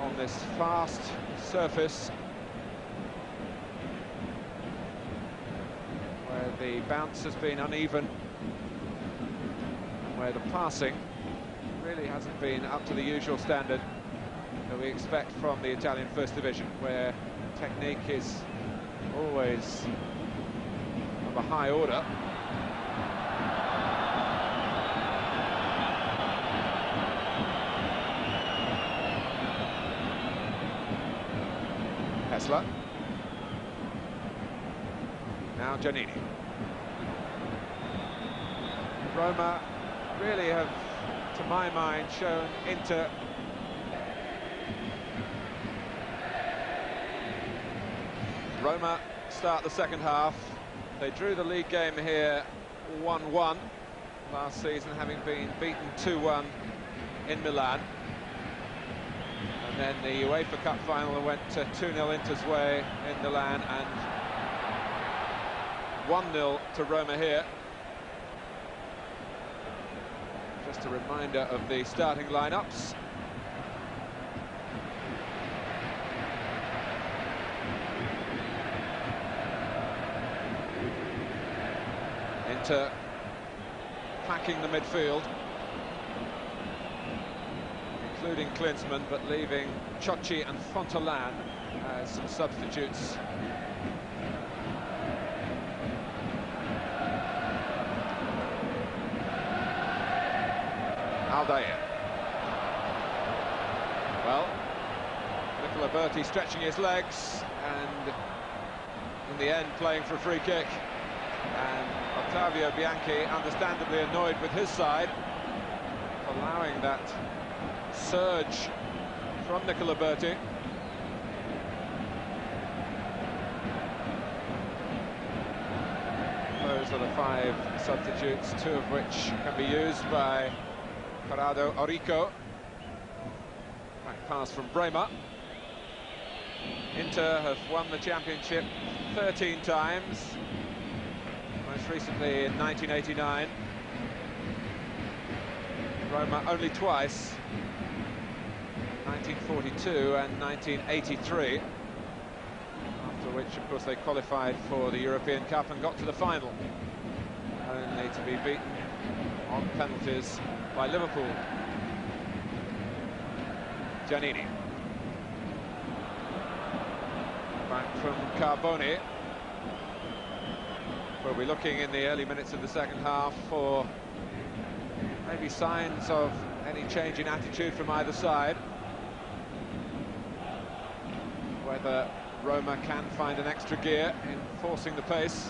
on this fast surface, where the bounce has been uneven and where the passing really hasn't been up to the usual standard that we expect from the Italian First Division, where technique is always of a high order. Hessler. Now Giannini. Roma really have, to my mind, shown Inter Roma start the second half. They drew the league game here 1-1 last season, having been beaten 2-1 in Milan. And then the UEFA Cup final went 2-0 Inter's way in Milan and 1-0 to Roma here. Just a reminder of the starting lineups. Inter packing the midfield, including Klinsmann, but leaving Ciocci and Fontalan as some substitutes. Aldair. Well, Nicola Berti stretching his legs and in the end playing for a free kick, and Ottavio Bianchi understandably annoyed with his side, allowing that surge from Nicola Berti. Those are the 5 substitutes, 2 of which can be used by Corrado Orico. Back pass from Bremer. Inter have won the championship 13 times, most recently in 1989. Roma only twice, 1942 and 1983, after which, of course, they qualified for the European Cup and got to the final, only to be beaten on penalties by Liverpool. Giannini. Back from Carboni. We'll be looking in the early minutes of the second half for maybe signs of any change in attitude from either side. Whether Roma can find an extra gear in forcing the pace.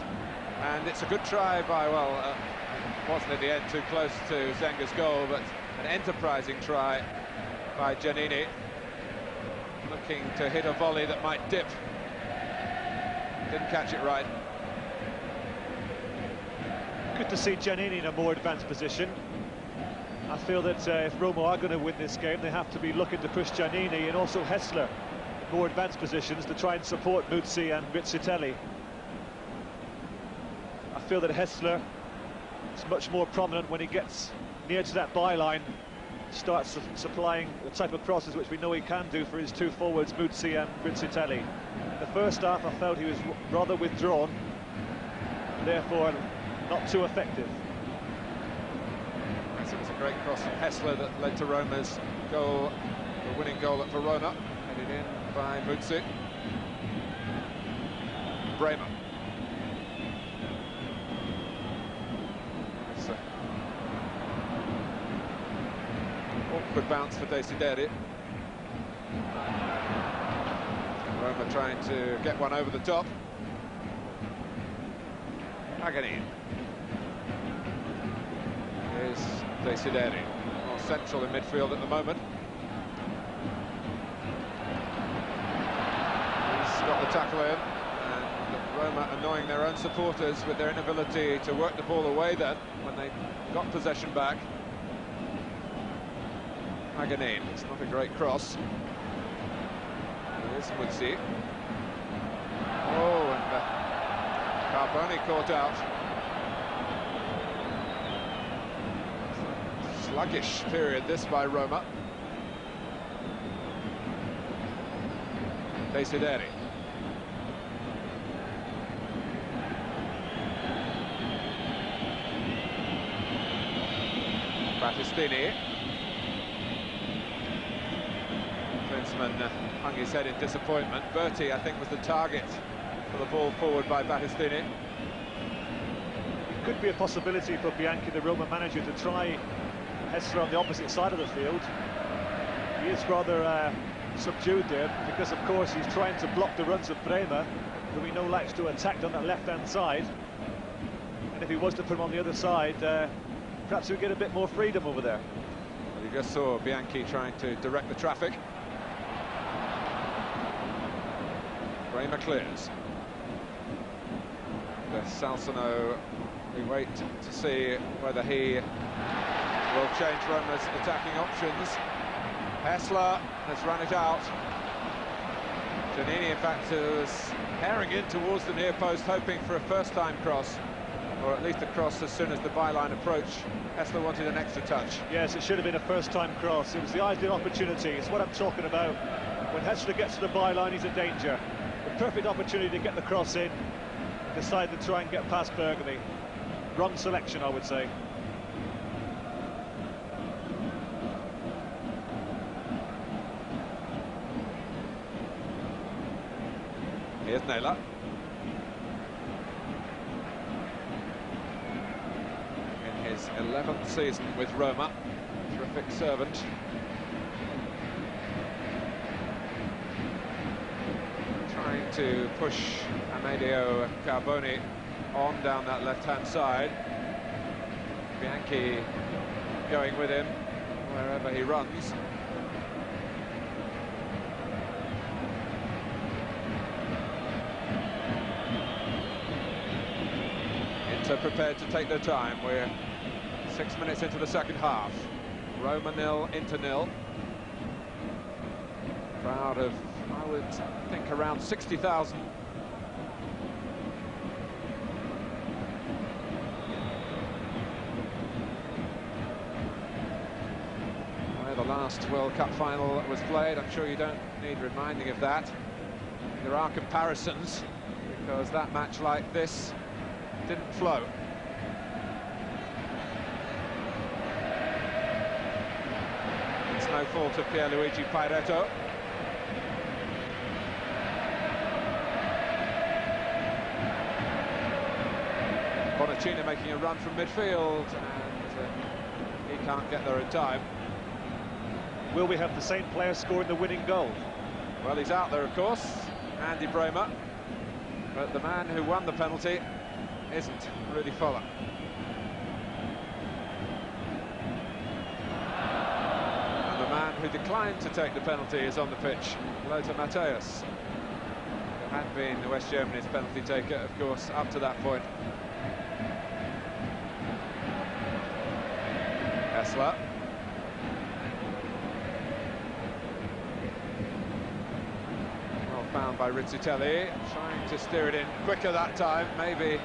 And it's a good try by, well, wasn't at the end too close to Zenga's goal, but an enterprising try by Giannini, looking to hit a volley that might dip. Didn't catch it right. Good to see Giannini in a more advanced position. I feel that if Roma are going to win this game, they have to be looking to push Giannini and also Hessler in more advanced positions to try and support Muzzi and Rizzitelli. I feel that Hessler is much more prominent when he gets near to that byline, starts supplying the type of crosses which we know he can do for his two forwards, Muzzi and Rizzitelli. The first half I felt he was rather withdrawn, therefore not too effective. It was a great cross from Hessler that led to Roma's goal, the winning goal at Verona, headed in by Muzzi. Bremer. It's an awkward bounce for Desideri. Roma trying to get one over the top. Paganini. Here's Desideri, more central in midfield at the moment. He's got the tackle in, and Roma annoying their own supporters with their inability to work the ball away then, when they got possession back. Paganini, it's not a great cross. Here's Muzzi. Oh, and Carboni caught out. Sluggish period this by Roma. Desideri. Battistini. Klinsmann hung his head in disappointment. Berti, I think, was the target for the ball forward by Battistini. It could be a possibility for Bianchi, the Roma manager, to try Hessler on the opposite side of the field. He is rather subdued there because, of course, he's trying to block the runs of Bremer, who we know likes to attack on that left-hand side. And if he was to put him on the other side, perhaps he would get a bit more freedom over there. Well, you just saw Bianchi trying to direct the traffic. Bremer clears. The Salsano, we wait to see whether he will change Roma's attacking options. Hessler has run it out. Giannini, in fact, was herring in towards the near post, hoping for a first-time cross, or at least a cross as soon as the byline approached. Hessler wanted an extra touch. Yes, it should have been a first-time cross. It was the ideal opportunity. It's what I'm talking about. When Hessler gets to the byline, he's in danger. The perfect opportunity to get the cross in. Decided to try and get past Bergamy. Wrong selection, I would say. Here's Naylor. In his 11th season with Roma, terrific servant. Trying to push Amedeo Carboni on down that left-hand side. Bianchi going with him wherever he runs. Inter prepared to take their time. We're 6 minutes into the second half. Roma 0, Inter 0. Crowd of, I would think, around 60,000. Where the last World Cup final was played, I'm sure you don't need reminding of that. There are comparisons, because that match like this didn't flow. It's no fault of Pierluigi Pairetto. Bonacina making a run from midfield, and he can't get there in time. Will we have the same player scoring the winning goal? Well, he's out there, of course, Andy Bremer, but the man who won the penalty isn't Rudy Fuller. And the man who declined to take the penalty is on the pitch, Lothar Matthäus, who had been West Germany's penalty taker, of course, up to that point. Hessler. Well found by Rizzitelli, trying to steer it in quicker that time, maybe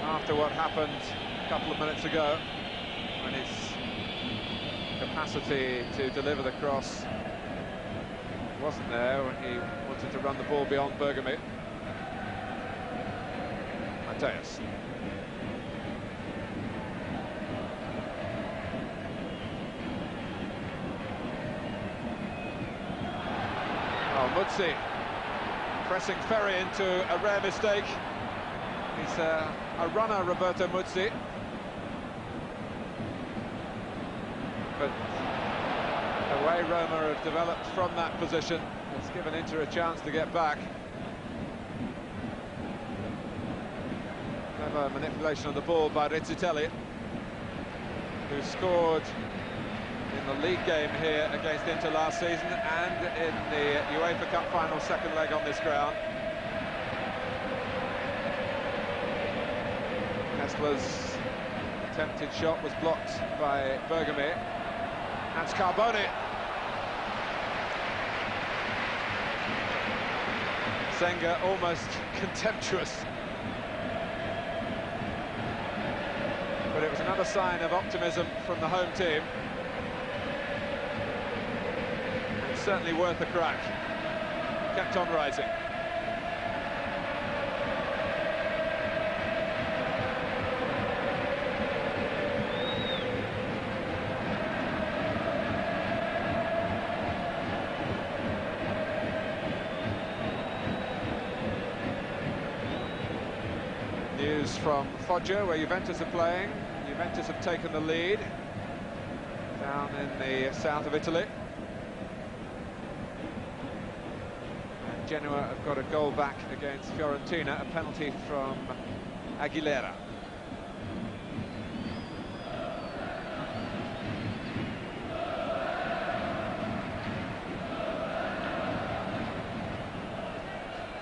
after what happened a couple of minutes ago, when his capacity to deliver the cross wasn't there, when he wanted to run the ball beyond Bergamy. Matthäus. Oh, Muzzi pressing Ferry into a rare mistake. He's a runner, Roberto Muzzi. But the way Roma have developed from that position has given Inter a chance to get back. Clever manipulation of the ball by Rizzitelli, who scored in the league game here against Inter last season and in the UEFA Cup final second leg on this ground. Hessler's attempted shot was blocked by Bergamy. And Scarboni. Senga almost contemptuous. But it was another sign of optimism from the home team. It's certainly worth a crack. Kept on rising. News from Foggia, where Juventus are playing. Juventus have taken the lead down in the south of Italy. And Genoa have got a goal back against Fiorentina, a penalty from Aguilera.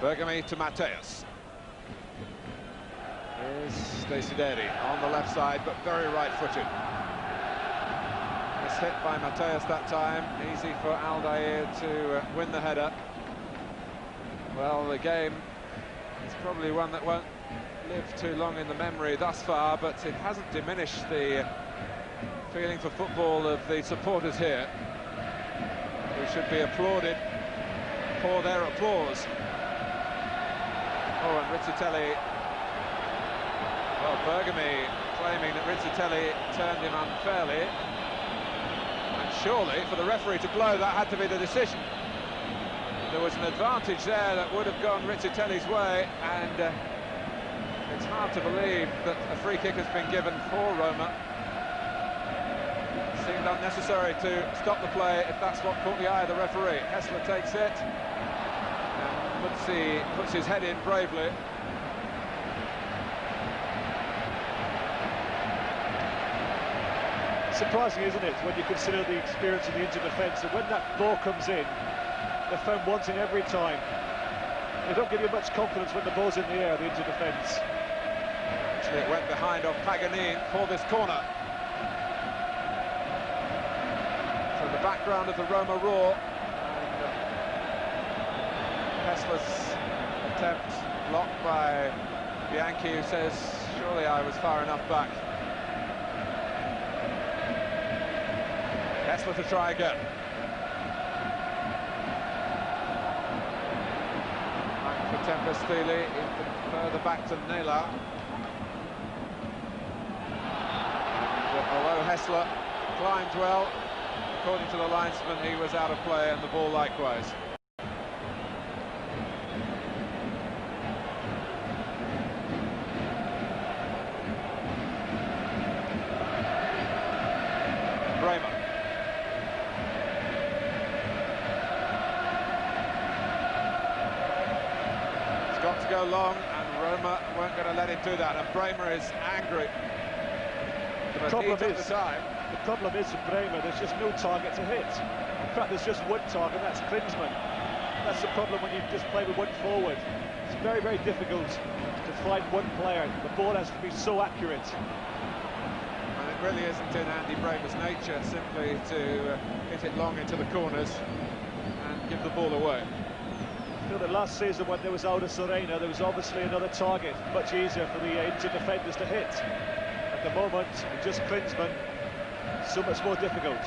Bergamy to Matthäus. Here's Desideri on the left side, but very right-footed. It's hit by Matthäus that time. Easy for Aldair to win the header. Well, the game is probably one that won't live too long in the memory thus far, but it hasn't diminished the feeling for football of the supporters here, who should be applauded for their applause. Oh, and Rizzitelli. Well, Bergamy claiming that Rizzitelli turned him unfairly, and surely for the referee to blow, that had to be the decision. There was an advantage there that would have gone Rizzitelli's way, and it's hard to believe that a free kick has been given for Roma. It seemed unnecessary to stop the play if that's what caught the eye of the referee. Hessler takes it, and Muzzi puts his head in bravely. Surprising, isn't it, when you consider the experience of the Inter defence, and when that ball comes in, they're found wanting every time. They don't give you much confidence when the ball's in the air, the Inter defence. Actually, it went behind of Paganin for this corner. So the background of the Roma roar, and Hessler's attempt blocked by Bianchi, who says, surely I was far enough back. Hessler to try again. Back for Tempestili, further back to Nela. And although Hessler climbed well, according to the linesman, he was out of play, and the ball likewise. go long, and Roma weren't going to let him do that, and Bremer is angry. The problem is for Bremer, there's just no target to hit. In fact, there's just one target, that's Klinsmann. That's the problem when you just play with one forward. It's very, very difficult to find one player. The ball has to be so accurate. And it really isn't in Andy Bremer's nature simply to hit it long into the corners and give the ball away. I feel that last season when there was Alda Serena, there was obviously another target, much easier for the Inter defenders to hit. At the moment, just Klinsmann, so much more difficult.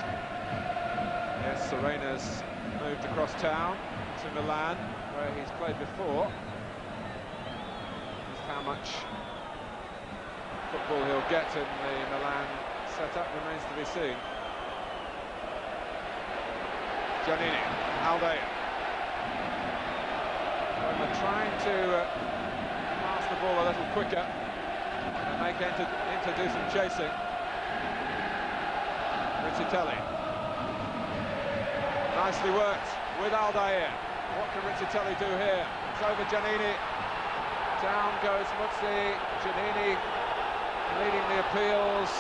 Yes, Serena's moved across town to Milan, where he's played before. Just how much football he'll get in the Milan setup remains to be seen. Giannini, Aldair. Roma trying to pass the ball a little quicker and make Inter do some chasing. Rizzitelli. Nicely worked with Aldair. What can Rizzitelli do here? It's over Giannini. Down goes Muzzi. Giannini leading the appeals.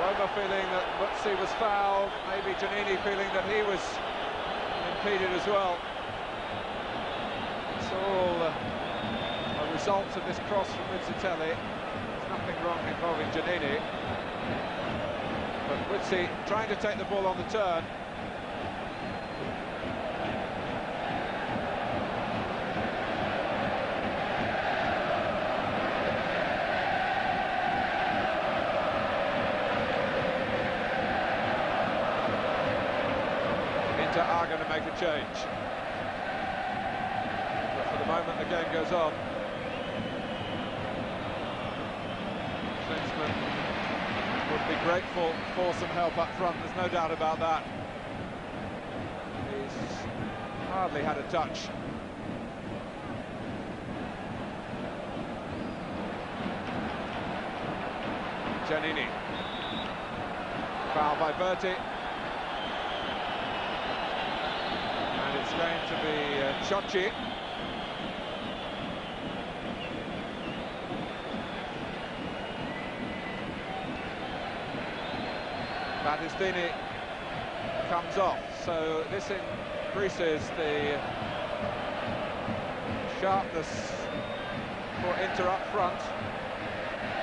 Roma feeling that Muzzi was fouled. Maybe Giannini feeling that he was impeded as well. It's all a result of this cross from Rizzitelli. There's nothing wrong involving Giannini. But Muzzi trying to take the ball on the turn. Inter are going to make a change. But for the moment, the game goes on. Klinsmann would be grateful for some help up front, there's no doubt about that. He's hardly had a touch. Giannini. Foul by Berti. And it's going to be Ciocci. Battistini comes off, so this increases the sharpness for Inter up front.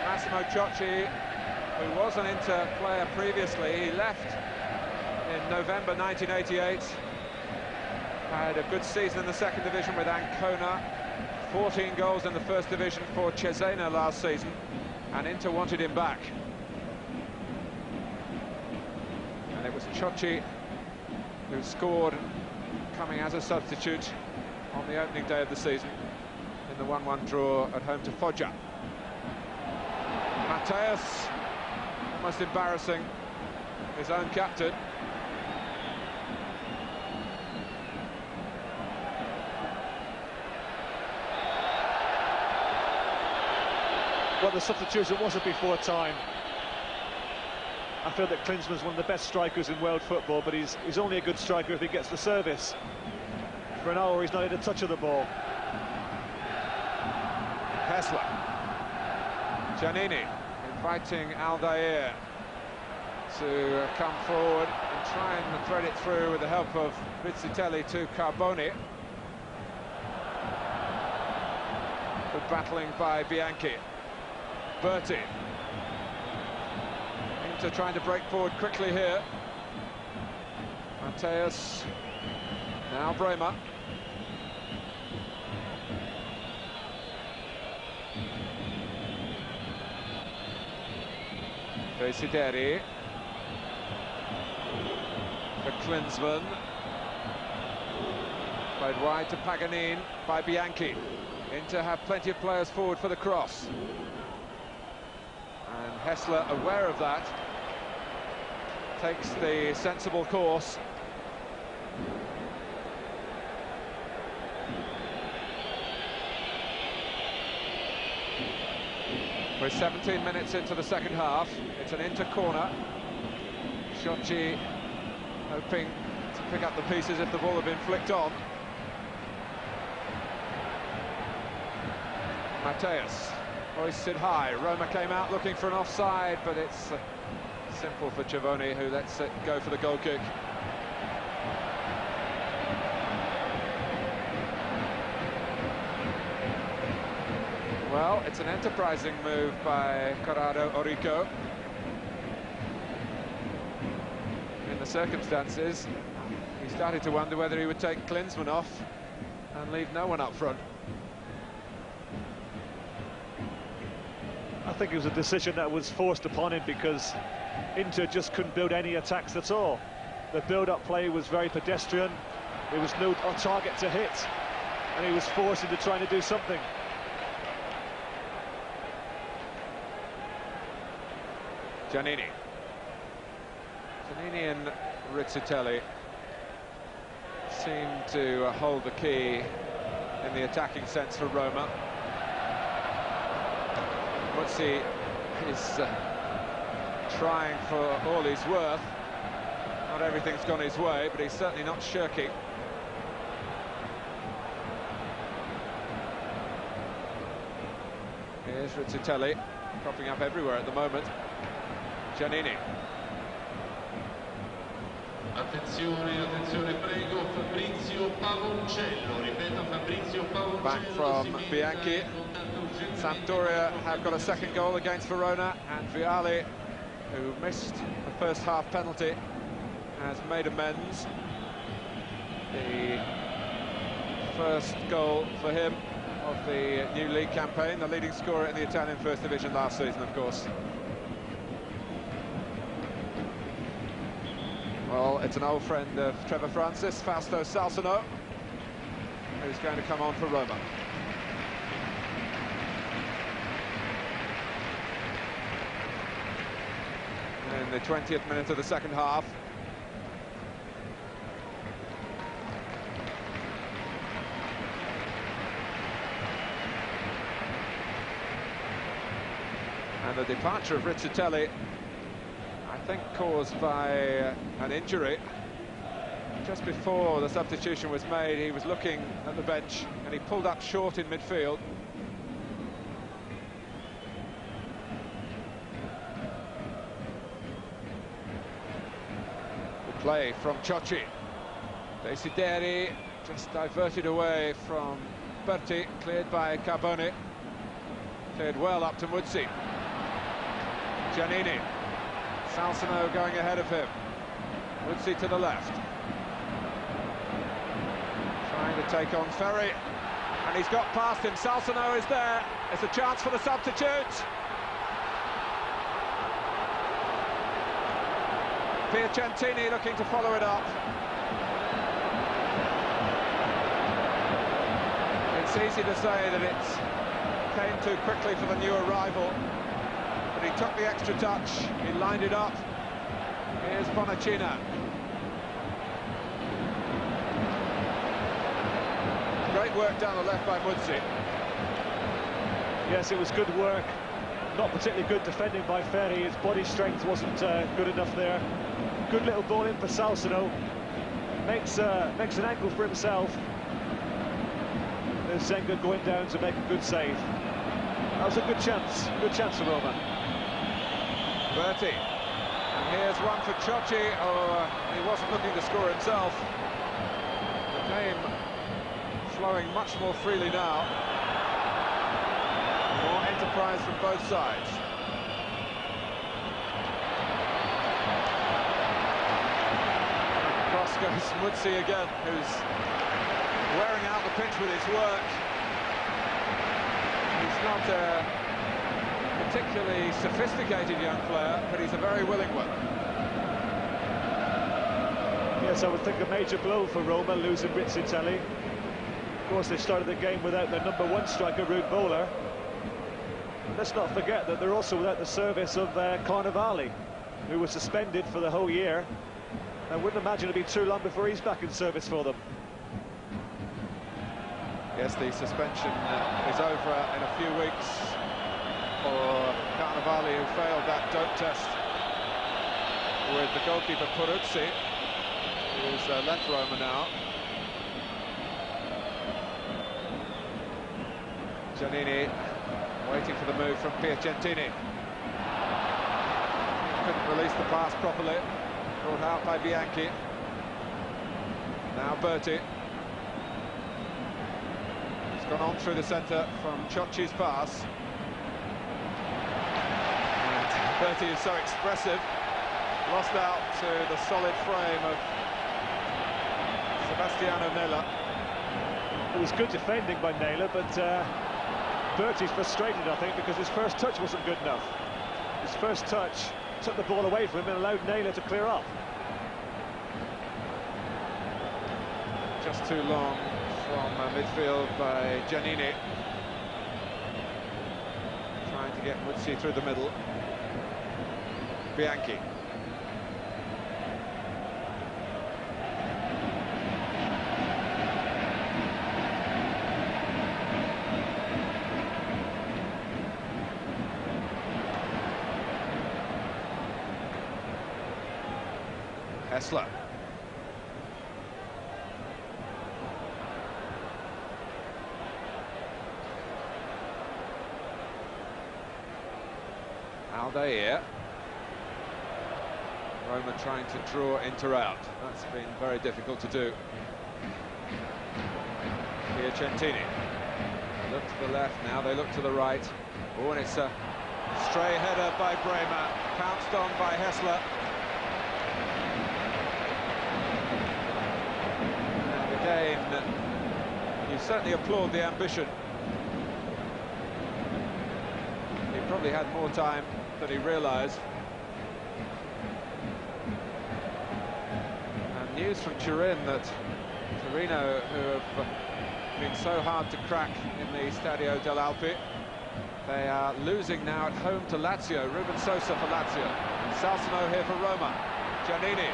Massimo Ciocci, who was an Inter player previously, he left in November 1988, had a good season in the second division with Ancona, 14 goals in the first division for Cesena last season, and Inter wanted him back. And it was Ciocci who scored, coming as a substitute on the opening day of the season in the 1-1 draw at home to Foggia. Matthäus, almost embarrassing, his own captain. Well, the substitution wasn't before time. I feel that Klinsmann's one of the best strikers in world football, but he's only a good striker if he gets the service. For an hour, he's not had a touch of the ball. Hessler. Giannini inviting Aldair to come forward and try and thread it through with the help of Rizzitelli to Carboni. Good battling by Bianchi. Berti. Inter trying to break forward quickly here. Matthäus. Now Bremer. Desideri. For Klinsmann. Played wide to Paganini by Bianchi. Inter have plenty of players forward for the cross. And Hessler, aware of that, takes the sensible course. We're 17 minutes into the second half. It's an Inter corner. Ciocci hoping to pick up the pieces if the ball had been flicked on. Mateus hoists it high. Roma came out looking for an offside, but it's simple for Stagione, who lets it go for the goal kick. Well, it's an enterprising move by Corrado Orico. In the circumstances, he started to wonder whether he would take Klinsmann off and leave no one up front. I think it was a decision that was forced upon him because Inter just couldn't build any attacks at all. The build-up play was very pedestrian. There was no target to hit, and he was forced into trying to do something. Giannini and Rizzitelli seem to hold the key in the attacking sense for Roma. Muzzi is trying for all he's worth. Not everything's gone his way, but he's certainly not shirking. Here's Rizzitelli, cropping up everywhere at the moment. Giannini. Attenzione, prego, Fabrizio Pavoncello. Ripeta, Fabrizio Pavoncello. Back from Bianchi. Sampdoria have got a second goal against Verona, and Vialli, who missed the first half penalty, has made amends. The first goal for him of the new league campaign, the leading scorer in the Italian First Division last season, of course. Well, it's an old friend of Trevor Francis, Fausto Salsano, who's going to come on for Roma. In the 20th minute of the second half. And the departure of Rizzitelli, I think caused by an injury. Just before the substitution was made, he was looking at the bench and he pulled up short in midfield. Good play from Ciocci. Desideri just diverted away from Berti, cleared by Carbone. Cleared well up to Muzzi. Giannini. Salsano going ahead of him. Muzzi to the left. Trying to take on Ferri. And he's got past him. Salsano is there. It's a chance for the substitute. Piacentini looking to follow it up. It's easy to say that it came too quickly for the new arrival. He took the extra touch, he lined it up. Here's Bonacina. Great work down the left by Muzzi. Yes, it was good work. Not particularly good defending by Ferri. His body strength wasn't good enough there. Good little ball in for Salsano. Makes an angle for himself. There's Zenga going down to make a good save. That was a good chance for Roma. Berti, and here's one for Ciocci. Oh, he wasn't looking to score himself. The game flowing much more freely now. More enterprise from both sides. Cross goes Muzzi again, who's wearing out the pitch with his work. He's not a particularly sophisticated young player, but he's a very willing one. Yes, I would think a major blow for Roma, losing Rizzitelli. Of course, they started the game without their #1 striker, Ruud Bowler. Let's not forget that they're also without the service of Carnevali, who was suspended for the whole year. I wouldn't imagine it'd be too long before he's back in service for them. Yes, the suspension is over in a few weeks for Carnevali, who failed that dope test with the goalkeeper Peruzzi, who's left Roma now. Giannini waiting for the move from Piacentini. Couldn't release the pass properly. Brought out by Bianchi. Now Berti. He's gone on through the centre from Ciocci's pass. And Berti is so expressive. Lost out to the solid frame of Sebastiano Nella. It was good defending by Naylor, but Bertie's frustrated, I think, because his first touch wasn't good enough. His first touch took the ball away from him and allowed Naylor to clear up. Just too long from midfield by Giannini. Trying to get Muzzi through the middle. Bianchi. Hessler. Aldair. Roma trying to draw Inter out. That's been very difficult to do. Piacentini. They look to the left, now they look to the right. Oh, and it's a stray header by Bremer, pounced on by Hessler. And again, you certainly applaud the ambition. He probably had more time than he realised. And news from Turin that Torino, who have been so hard to crack in the Stadio dell'Alpi, they are losing now at home to Lazio. Ruben Sosa for Lazio. Salsano here for Roma. Giannini.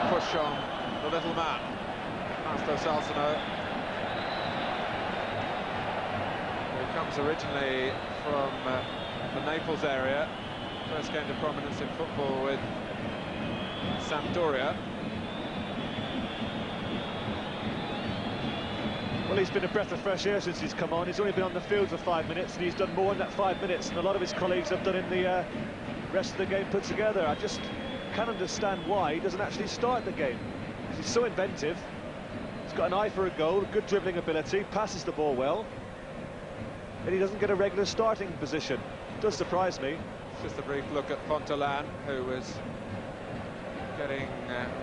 Push on the little man. Master Salsano, who comes originally from the Naples area. First came to prominence in football with Sampdoria. Well, he's been a breath of fresh air since he's come on. He's only been on the field for 5 minutes, and he's done more in that 5 minutes than a lot of his colleagues have done in the rest of the game put together. I just can't understand why he doesn't actually start the game. He's so inventive. He's got an eye for a goal, good dribbling ability, passes the ball well, and he doesn't get a regular starting position. It does surprise me. Just a brief look at Fontelan, who was getting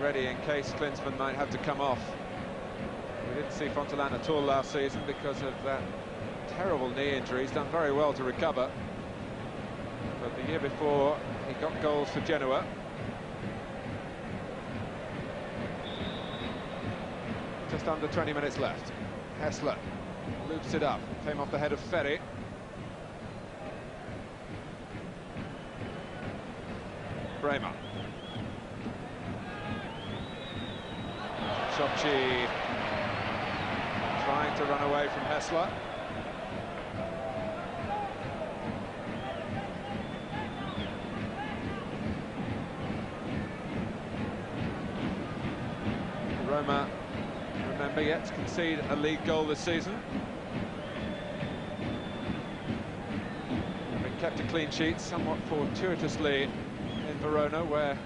ready in case Klinsmann might have to come off. We didn't see Fontelan at all last season because of that terrible knee injury. He's done very well to recover. But the year before, he got goals for Genoa. Just under 20 minutes left. Hessler loops it up, came off the head of Ferri. Bremer. Ciocci trying to run away from Hessler. Roma, remember, yet to concede a league goal this season. Been kept a clean sheet somewhat fortuitously in Verona, where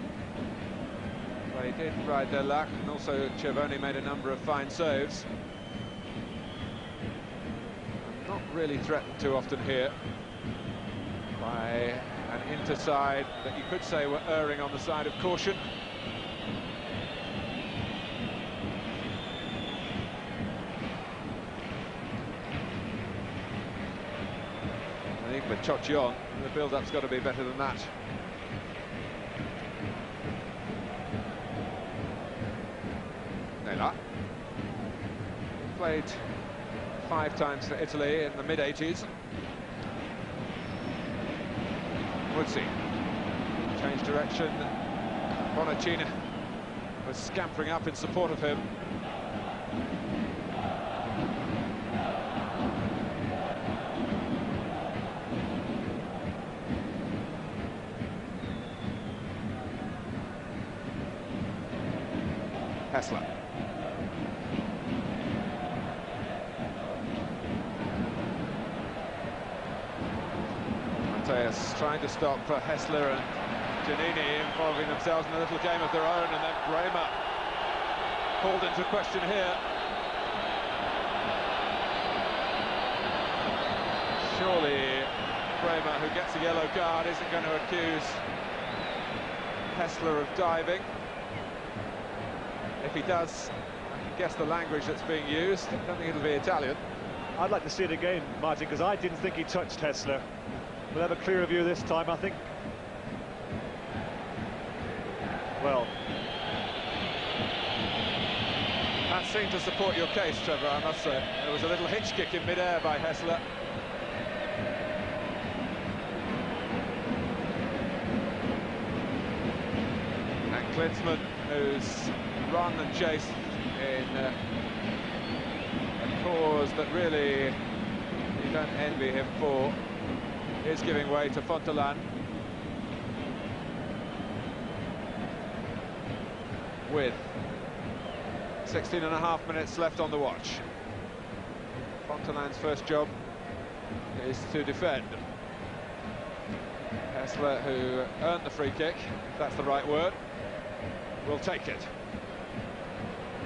they did ride their luck, and also Cervoni made a number of fine saves. Not really threatened too often here by an Inter side that you could say were erring on the side of caution. I think with Ciocci on, the build-up's got to be better than that. Nella played 5 times for Italy in the mid-80s. Muzzi changed direction. Bonacina was scampering up in support of him. Hessler. Mateus trying to stop Hessler and Giannini involving themselves in a little game of their own, and then Roma called into question here. Surely Roma, who gets a yellow card, isn't going to accuse Hessler of diving. If he does, I can guess the language that's being used. I don't think it'll be Italian. I'd like to see it again, Martin, because I didn't think he touched Hessler. We'll have a clear review this time, I think. Well, that seemed to support your case, Trevor, I must say. There was a little hitch kick in mid-air by Hessler. And Klinsmann, who's run and chased in a cause that really you don't envy him for, is giving way to Fontelan. With 16.5 minutes left on the watch. Fontelan's first job is to defend. Hessler, who earned the free kick, if that's the right word, will take it.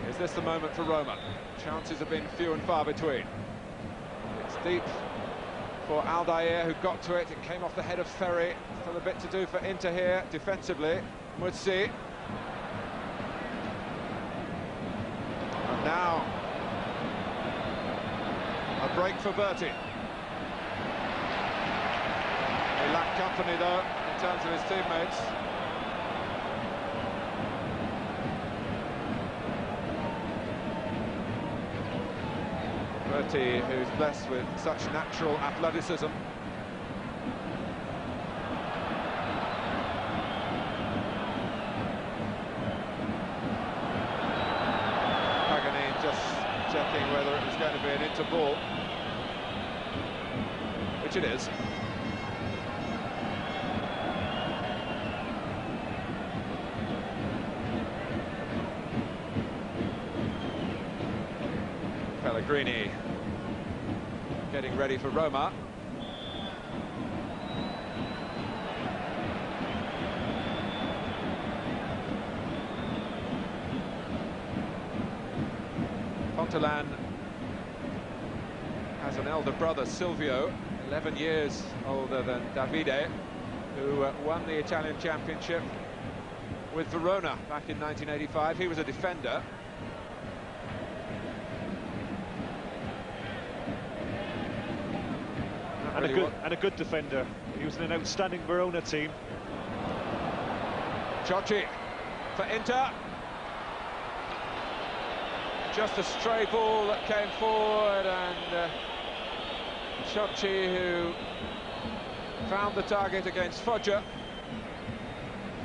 Is this the moment for Roma? Chances have been few and far between. It's deep for Aldair, who got to it. It came off the head of Ferry. Still a bit to do for Inter here defensively. Muzzi. And now a break for Berti. He lacked company though in terms of his teammates. Berti, who's blessed with such natural athleticism. Paganini just checking whether it was going to be an Inter ball, which it is. Pellegrini getting ready for Roma. Fontelan has an elder brother, Silvio, 11 years older than Davide, who won the Italian championship with Verona back in 1985. He was a defender. And a good defender. He was in an outstanding Verona team. Ciocci for Inter. Just a stray ball that came forward, and Ciocci, who found the target against Foggia,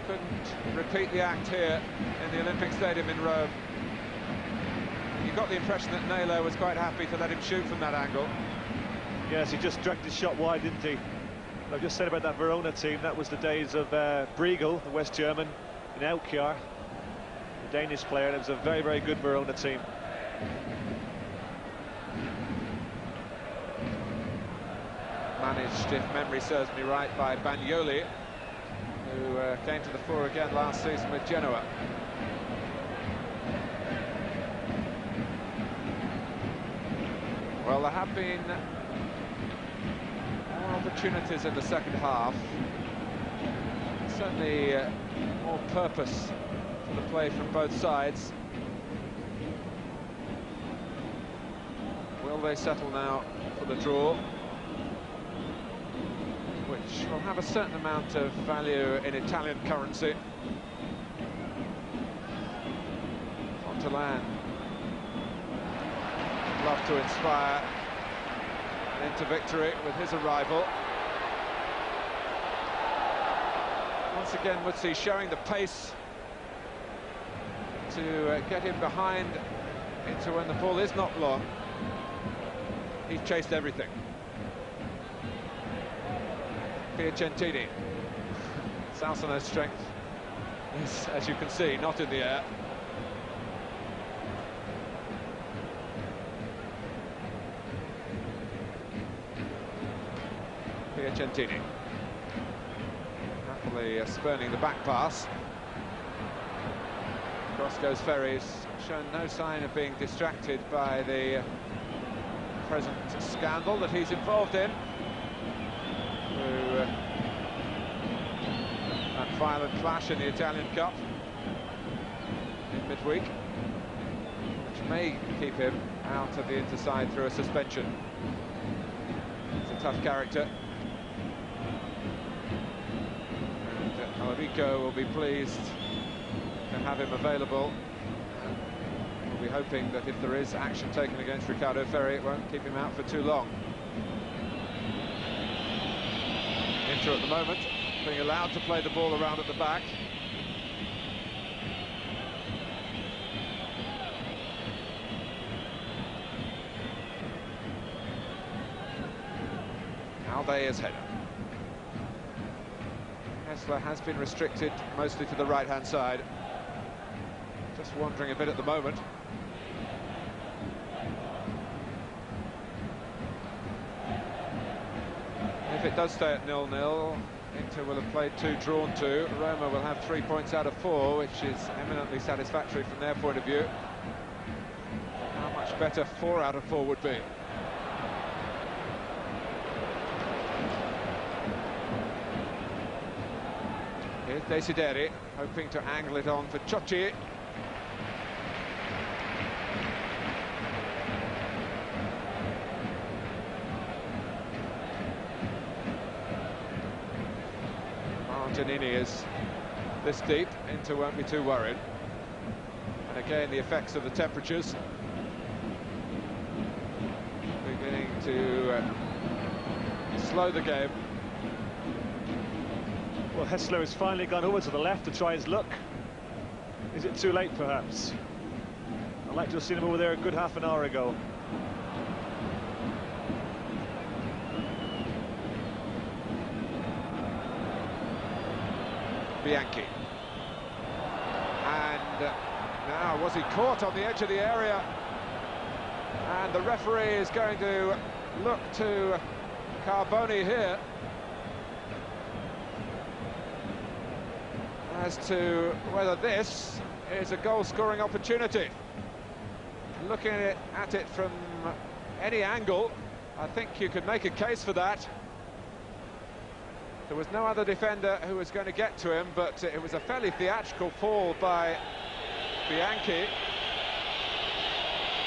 couldn't repeat the act here in the Olympic Stadium in Rome. You got the impression that Naylor was quite happy to let him shoot from that angle. Yes, he just dragged his shot wide, didn't he? I've just said about that Verona team, that was the days of Briegel, the West German, in Aukjar, the Danish player, and it was a very, very good Verona team. Managed, if memory serves me right, by Bagnoli, who came to the fore again last season with Genoa. Well, there have been more opportunities in the second half. Certainly more purpose for the play from both sides. Will they settle now for the draw, which will have a certain amount of value in Italian currency? Fontelan love to inspire an Inter victory with his arrival. Once again, Muzzi showing the pace to get him behind into when the ball is not long. He's chased everything. Piacentini. Salsono's strength is, as you can see, not in the air. Piacentini. Happily spurning the back pass. Cross goes Ferries, shown no sign of being distracted by the present scandal that he's involved in. Through that violent clash in the Italian Cup in midweek, which may keep him out of the Interside through a suspension. He's a tough character. And Alarico will be pleased to have him available. We'll be hoping that if there is action taken against Ricardo Ferri, it won't keep him out for too long. Inter at the moment being allowed to play the ball around at the back. Aldea's header. Hessler has been restricted mostly to the right-hand side. Just wandering a bit at the moment. If it does stay at 0-0, Inter will have played 2, drawn 2. Roma will have 3 points out of 4, which is eminently satisfactory from their point of view. How much better 4 out of 4 would be. Here's Desideri, hoping to angle it on for Ciocci. Giannini is this deep, Inter won't be too worried. And again, the effects of the temperatures beginning to slow the game. Well, Hessler has finally gone over to the left to try his luck. Is it too late, perhaps? I'd like to have seen him over there a good half an hour ago. Bianchi. And now, was he caught on the edge of the area? And the referee is going to look to Carboni here as to whether this is a goal-scoring opportunity. Looking at it from any angle, I think you could make a case for that. There was no other defender who was going to get to him, but it was a fairly theatrical fall by Bianchi.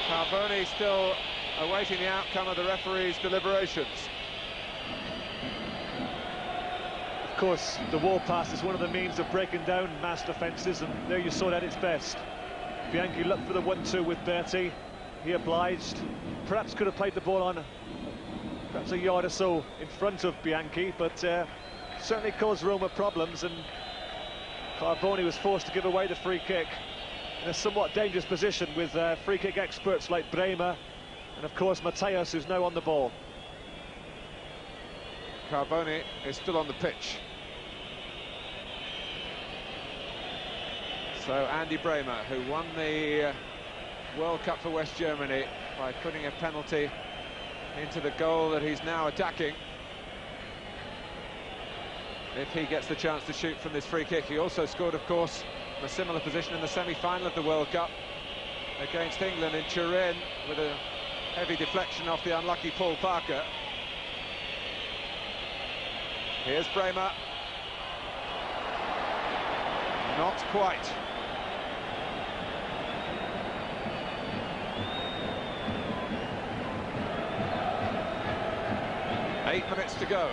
Carboni still awaiting the outcome of the referee's deliberations. Of course, the wall pass is one of the means of breaking down mass defences, and there you saw it at its best. Bianchi looked for the 1-2 with Berti. He obliged. Perhaps could have played the ball on perhaps a yard or so in front of Bianchi, but certainly caused Roma problems, and Carboni was forced to give away the free kick in a somewhat dangerous position with free kick experts like Bremer and of course Mateus, who's now on the ball. Carboni is still on the pitch. So Andy Bremer, who won the World Cup for West Germany by putting a penalty into the goal that he's now attacking. If he gets the chance to shoot from this free kick. He also scored, of course, from a similar position in the semi-final of the World Cup against England in Turin, with a heavy deflection off the unlucky Paul Parker. Here's Bremer. Not quite. Eight minutes to go.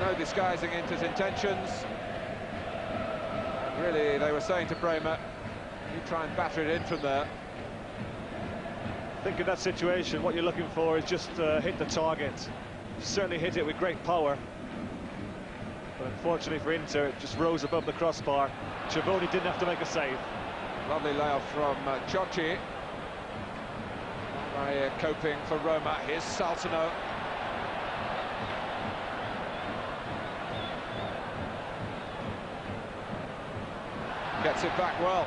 No disguising Inter's intentions. Really, they were saying to Bremer, you try and batter it in from there. I think in that situation, what you're looking for is just hit the target. Certainly hit it with great power. But unfortunately for Inter, it just rose above the crossbar. Cervoni didn't have to make a save. Lovely layoff from Ciocci. By coping for Roma. Here's Saltano. Gets it back well.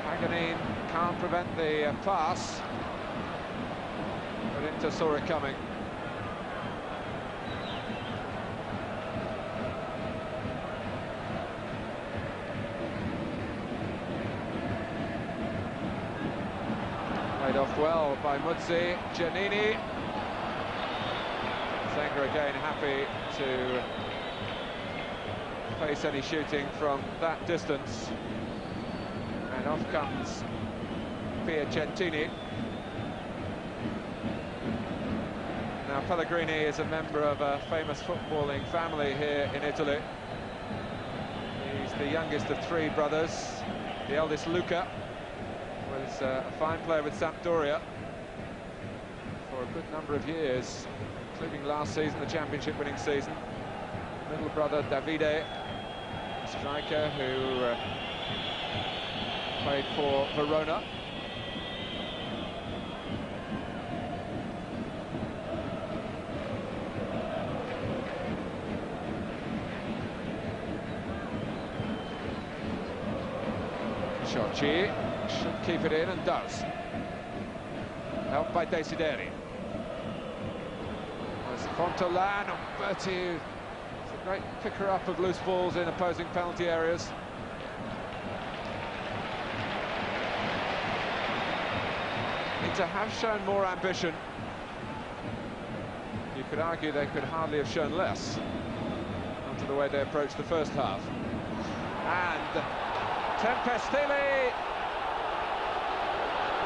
Paganini Can't prevent the pass, but Inter saw it coming. Played off well by Muzzi. Giannini. Senga again happy to face any shooting from that distance. And off comes Piacentini. Now Pellegrini is a member of a famous footballing family here in Italy. He's the youngest of three brothers. The eldest, Luca, was a fine player with Sampdoria for a good number of years, including last season, the championship winning season. Middle brother Davide, a striker who played for Verona. Ciocci should keep it in and does. Helped by Desideri. There's Fontolan. Berti, it's a great picker-up of loose balls in opposing penalty areas. Inter have shown more ambition. You could argue they could hardly have shown less after the way they approached the first half. And Tempestili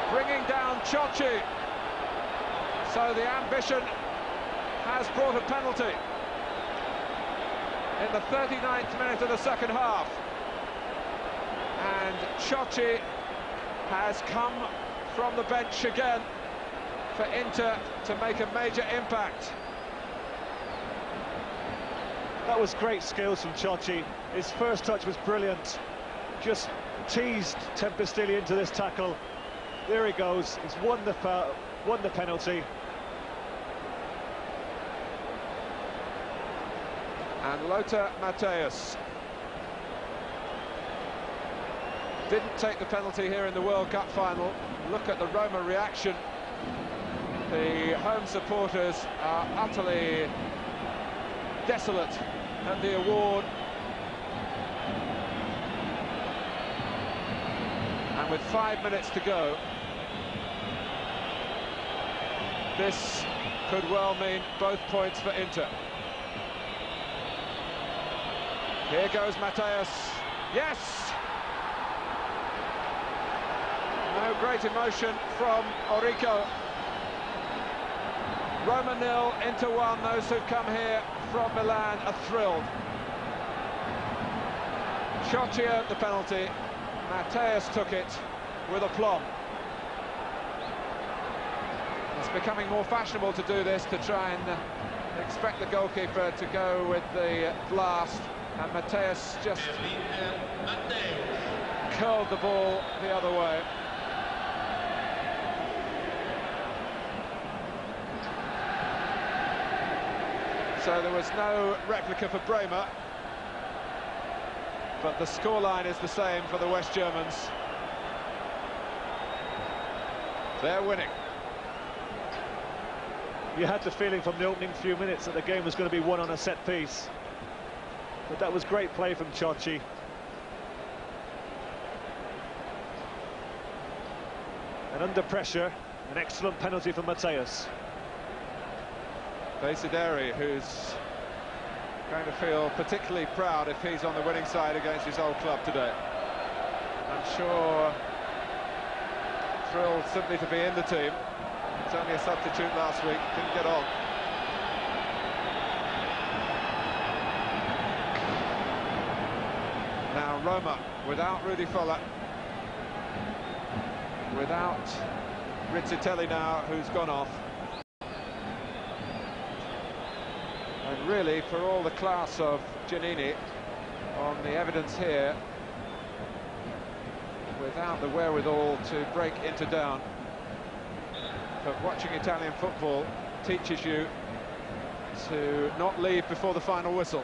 bringing down Ciocci. So the ambition has brought a penalty in the 39th minute of the second half. And Ciocci has come from the bench again for Inter to make a major impact. That was great skills from Ciocci. His first touch was brilliant. Just teased Tempestili into this tackle. There he goes. He's won the penalty. And Lothar Matthäus didn't take the penalty here in the World Cup final. Look at the Roma reaction. The home supporters are utterly desolate at the award. And with 5 minutes to go, this could well mean both points for Inter. Here goes Matthäus. Yes! No great emotion from Orrico. Roma 0, Inter 1. Those who've come here from Milan are thrilled. Ciocci earned the penalty. Matthäus took it with aplomb. It's becoming more fashionable to do this, to try and expect the goalkeeper to go with the blast, and Matthäus just curled the ball the other way. So there was no replica for Bremer, but the scoreline is the same for the West Germans. They're winning. You had the feeling from the opening few minutes that the game was going to be won on a set piece. But that was great play from Ciocci. And under pressure, an excellent penalty from Matthäus. Desideri, who's going to feel particularly proud if he's on the winning side against his old club today. I'm sure thrilled simply to be in the team. It's only a substitute last week, didn't get on. Now Roma, without Rudi Foller, without Rizzitelli now, who's gone off. And really, for all the class of Giannini, on the evidence here, without the wherewithal to break Inter down. But watching Italian football teaches you to not leave before the final whistle.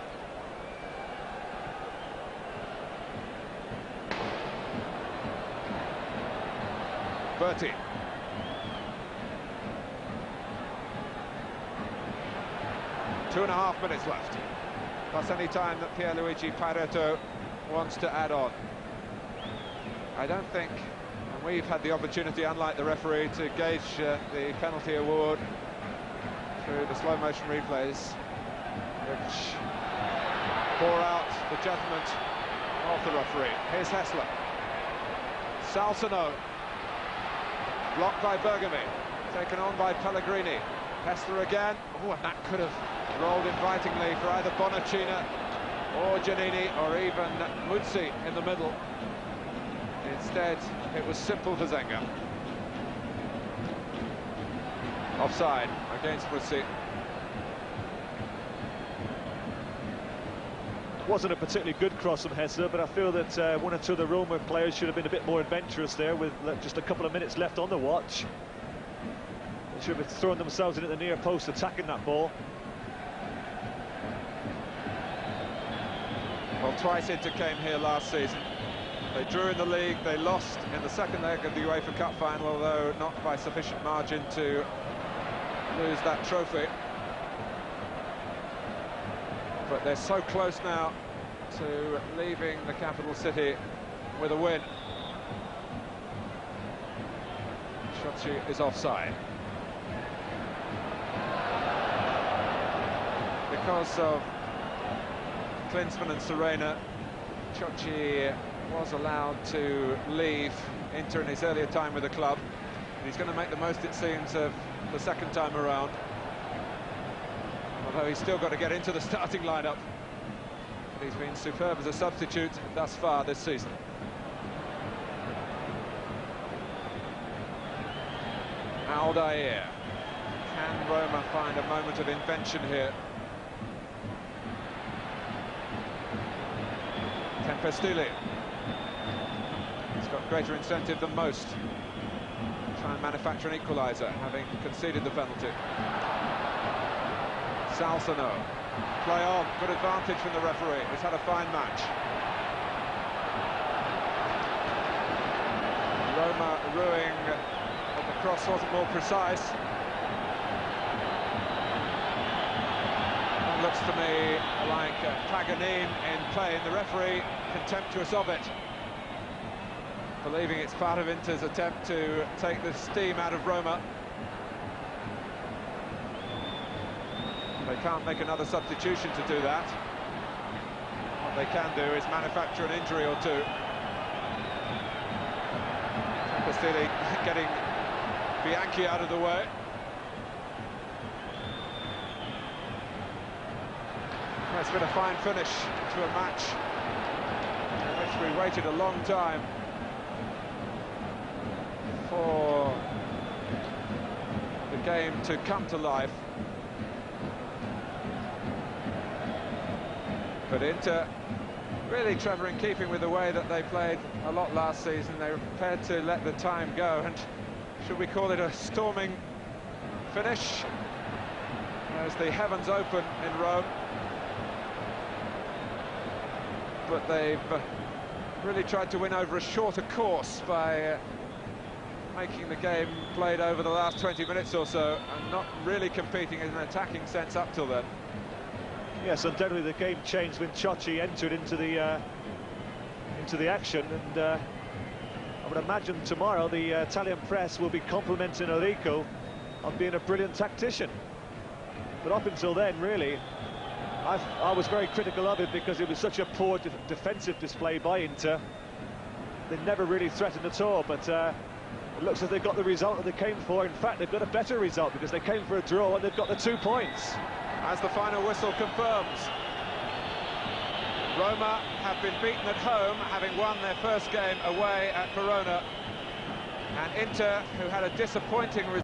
Berti. Two and a half minutes left. Plus any time that Pierluigi Pairetto wants to add on. I don't think, and we've had the opportunity, unlike the referee, to gauge the penalty award through the slow motion replays, which bore out the judgment of the referee. Here's Hessler. Salsano, blocked by Bergami, taken on by Pellegrini. Hessler again. Oh, and that could have rolled invitingly for either Bonacina or Giannini or even Muzzi in the middle. Instead, it was simple for Zenga. Offside against Muzzi. Wasn't a particularly good cross from Hessler, but I feel that one or two of the Roma players should have been a bit more adventurous there with just a couple of minutes left on the watch. They should have thrown themselves into the near post attacking that ball. Well, twice Inter came here last season. They drew in the league, they lost in the second leg of the UEFA Cup final, although not by sufficient margin to lose that trophy. But they're so close now to leaving the capital city with a win. Ciocci is offside. Because of Klinsmann and Serena, Ciocci was allowed to leave Inter in his earlier time with the club. He's going to make the most, it seems, of the second time around. Although he's still got to get into the starting lineup. But he's been superb as a substitute thus far this season. Aldair. Can Roma find a moment of invention here? Tempestilli. He's got greater incentive than most. Try and manufacture an equaliser, having conceded the penalty. Salsano. Play on. Good advantage from the referee. He's had a fine match. Roma rueing that the cross wasn't more precise. That looks to me like Paganini in play, and the referee contemptuous of it, believing it's part of Inter's attempt to take the steam out of Roma. They can't make another substitution to do that. What they can do is manufacture an injury or two. Castilli getting Bianchi out of the way. Well, it's been a fine finish to a match in which we waited a long time for the game to come to life. But Inter, really, Trevor, in keeping with the way that they played a lot last season, they were prepared to let the time go, and should we call it a storming finish? As the heavens open in Rome. But they've really tried to win over a shorter course by making the game played over the last 20 minutes or so, and not really competing in an attacking sense up till then. Yes, undoubtedly the game changed when Ciocci entered into the action, and I would imagine tomorrow the Italian press will be complimenting Enrico on being a brilliant tactician. But up until then, really, I was very critical of him because it was such a poor defensive display by Inter. They never really threatened at all, but it looks as they got the result that they came for. In fact, they've got a better result because they came for a draw and they've got the 2 points. As the final whistle confirms, Roma have been beaten at home, having won their first game away at Verona, and Inter, who had a disappointing result.